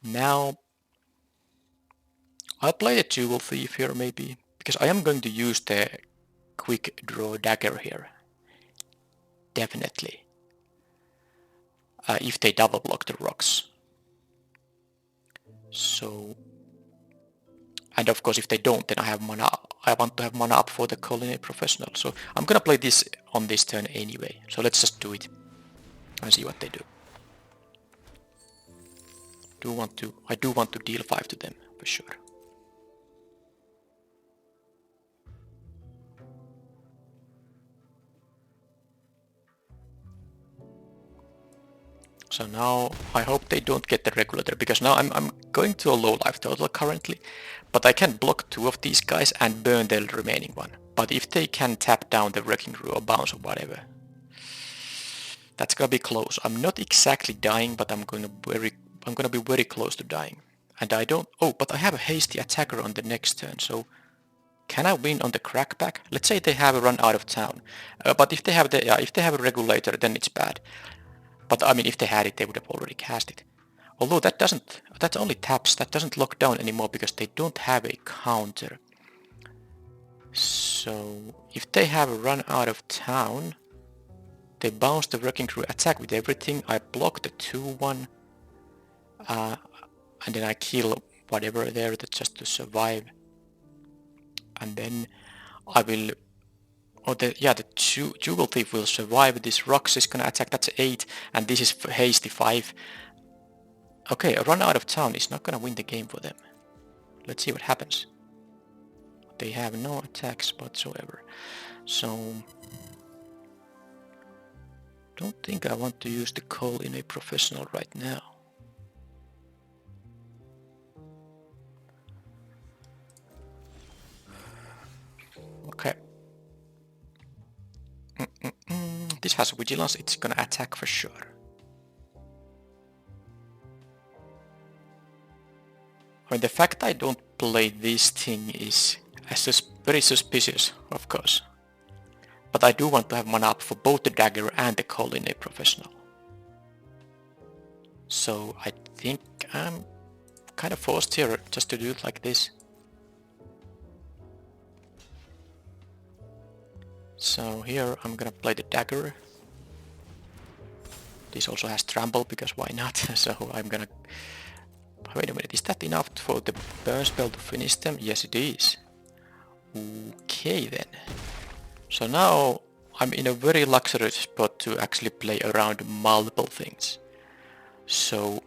Now, I'll play a Jewel Thief here maybe, because I am going to use the quick draw dagger here. Definitely. If they double block the rocks. So, and of course if they don't, then I have mana. I want to have mana up for the call in a professional. So I'm gonna play this on this turn anyway. So let's just do it and see what they do. I do want to deal 5 to them for sure. So now I hope they don't get the regulator, because now I'm going to a low life total currently, but I can block 2 of these guys and burn the remaining one. But if they can tap down the wrecking crew or bounce or whatever, that's gonna be close. I'm not exactly dying, but I'm gonna be very close to dying. And I don't. Oh, but I have a hasty attacker on the next turn, so can I win on the crackback? Let's say they have a run out of town, but if they have a regulator, then it's bad. But I mean, if they had it, they would have already cast it. Although that only taps, that doesn't lock down anymore because they don't have a counter. So if they have a run out of town, they bounce the wrecking crew, attack with everything. I block the 2/1, and then I kill whatever there just to survive. And then I will. Oh, the Jewel Thief will survive. This Rocks is gonna attack. That's 8, and this is hasty 5. Okay, a run out of town is not gonna win the game for them. Let's see what happens. They have no attacks whatsoever, so don't think I want to use the call in a professional right now. Okay. This has vigilance, it's gonna attack for sure. I mean, the fact I don't play this thing is very suspicious, of course. But I do want to have mana up for both the dagger and the call in a professional. So I think I'm kind of forced here just to do it like this. So here I'm gonna play the dagger. This also has trample, because why not? So I'm gonna... Wait a minute, is that enough for the burn spell to finish them? Yes, it is. Okay then. So now I'm in a very luxurious spot to actually play around multiple things. So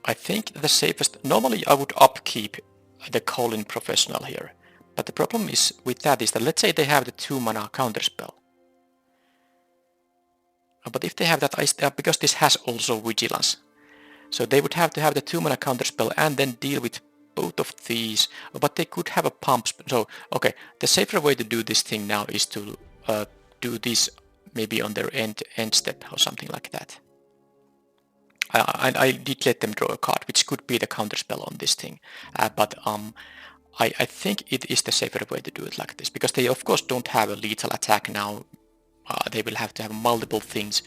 I think the safest... Normally I would upkeep the Colin Professional here. But the problem is with that is that let's say they have the 2 mana counterspell. But if they have that, because this has also Vigilance, so they would have to have the 2 mana counterspell and then deal with both of these. But they could have a pump. So okay, the safer way to do this thing now is to do this maybe on their end step or something like that. I did let them draw a card, which could be the counterspell on this thing, but I think it is the safer way to do it like this, because they of course don't have a lethal attack now. They will have to have multiple things,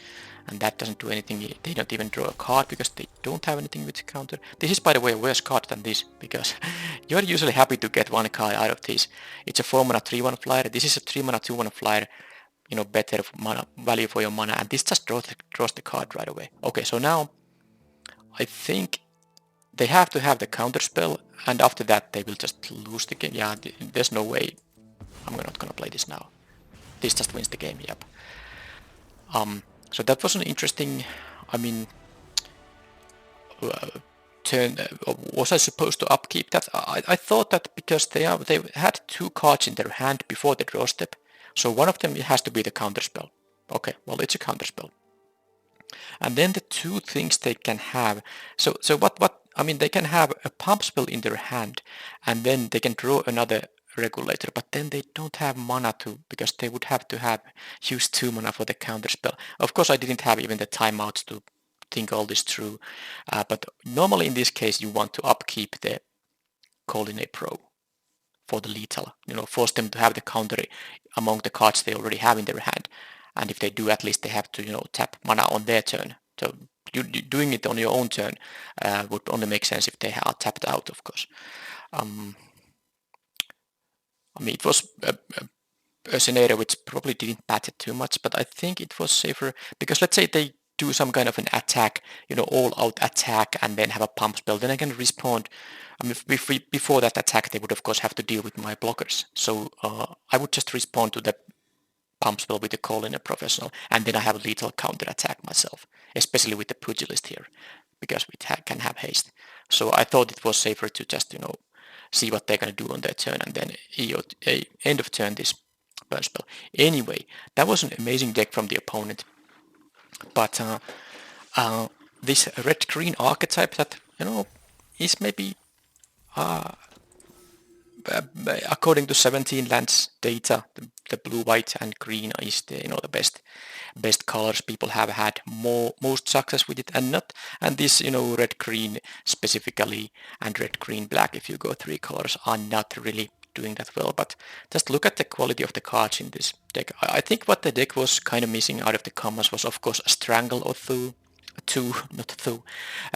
and that doesn't do anything. They don't even draw a card because they don't have anything with the counter. This is, by the way, a worse card than this, because you're usually happy to get one card out of this. It's a 4 mana 3/1 flyer. This is a 3 mana 2/1 flyer. You know, better mana value for your mana, and this just draws the card right away. Okay, so now I think they have to have the counterspell, and after that they will just lose the game. Yeah, there's no way. I'm not gonna play this now. This just wins the game. Yep. So that was an interesting. I mean, turn. Was I supposed to upkeep that? I thought that because they had 2 cards in their hand before the draw step, so one of them has to be the counterspell. Okay, well it's a counterspell. And then the 2 things they can have. So what I mean, they can have a pump spell in their hand, and then they can draw another regulator, but then they don't have mana to, because they would have to use 2 mana for the counter spell. Of course, I didn't have even the timeouts to think all this through, but normally in this case you want to upkeep the Colin Pro for the lethal, force them to have the counter among the cards they already have in their hand, and if they do, at least they have to tap mana on their turn. So doing it on your own turn would only make sense if they are tapped out, of course. I mean, it was a scenario which probably didn't matter too much, but I think it was safer, because let's say they do some kind of an attack, all-out attack, and then have a pump spell, then I can respond. I mean, before that attack, they would of course have to deal with my blockers. So I would just respond to the pump spell with the Colin Professional, and then I have a lethal counter attack myself, especially with the Pugilist here, because we can have haste. So I thought it was safer to just, see what they're going to do on their turn, and then end of turn this burn spell. Anyway, that was an amazing deck from the opponent. But this red-green archetype that, is maybe, according to 17 lands data, the blue, white, and green is the best colors. People have had most success with it, and this red green specifically and red green black, if you go 3 colors, are not really doing that well. But just look at the quality of the cards in this deck. I think what the deck was kind of missing out of the commons was of course a strangle or two.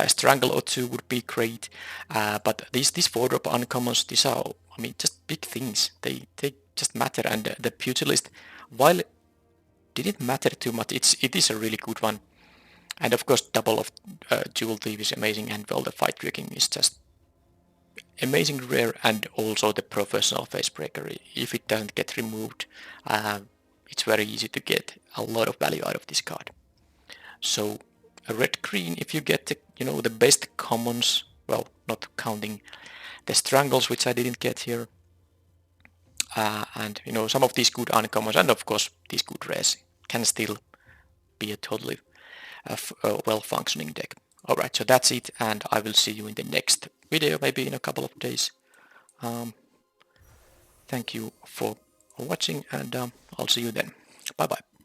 Strangle or 2 would be great, but these 4-drop uncommons, these are, I mean, just big things. They just matter, and the Pugilist, while it didn't matter too much, it is a really good one. And of course, double of Jewel Thief is amazing, and well, the Fight Tricking is just amazing rare, and also the Professional Facebreaker. If it doesn't get removed, it's very easy to get a lot of value out of this card. So a red-green, if you get the best commons, well, not counting the strangles, which I didn't get here, and some of these good uncommons, and of course these good rares, can still be a totally well-functioning deck. Alright, so that's it, and I will see you in the next video, maybe in a couple of days. Thank you for watching, and I'll see you then. Bye bye.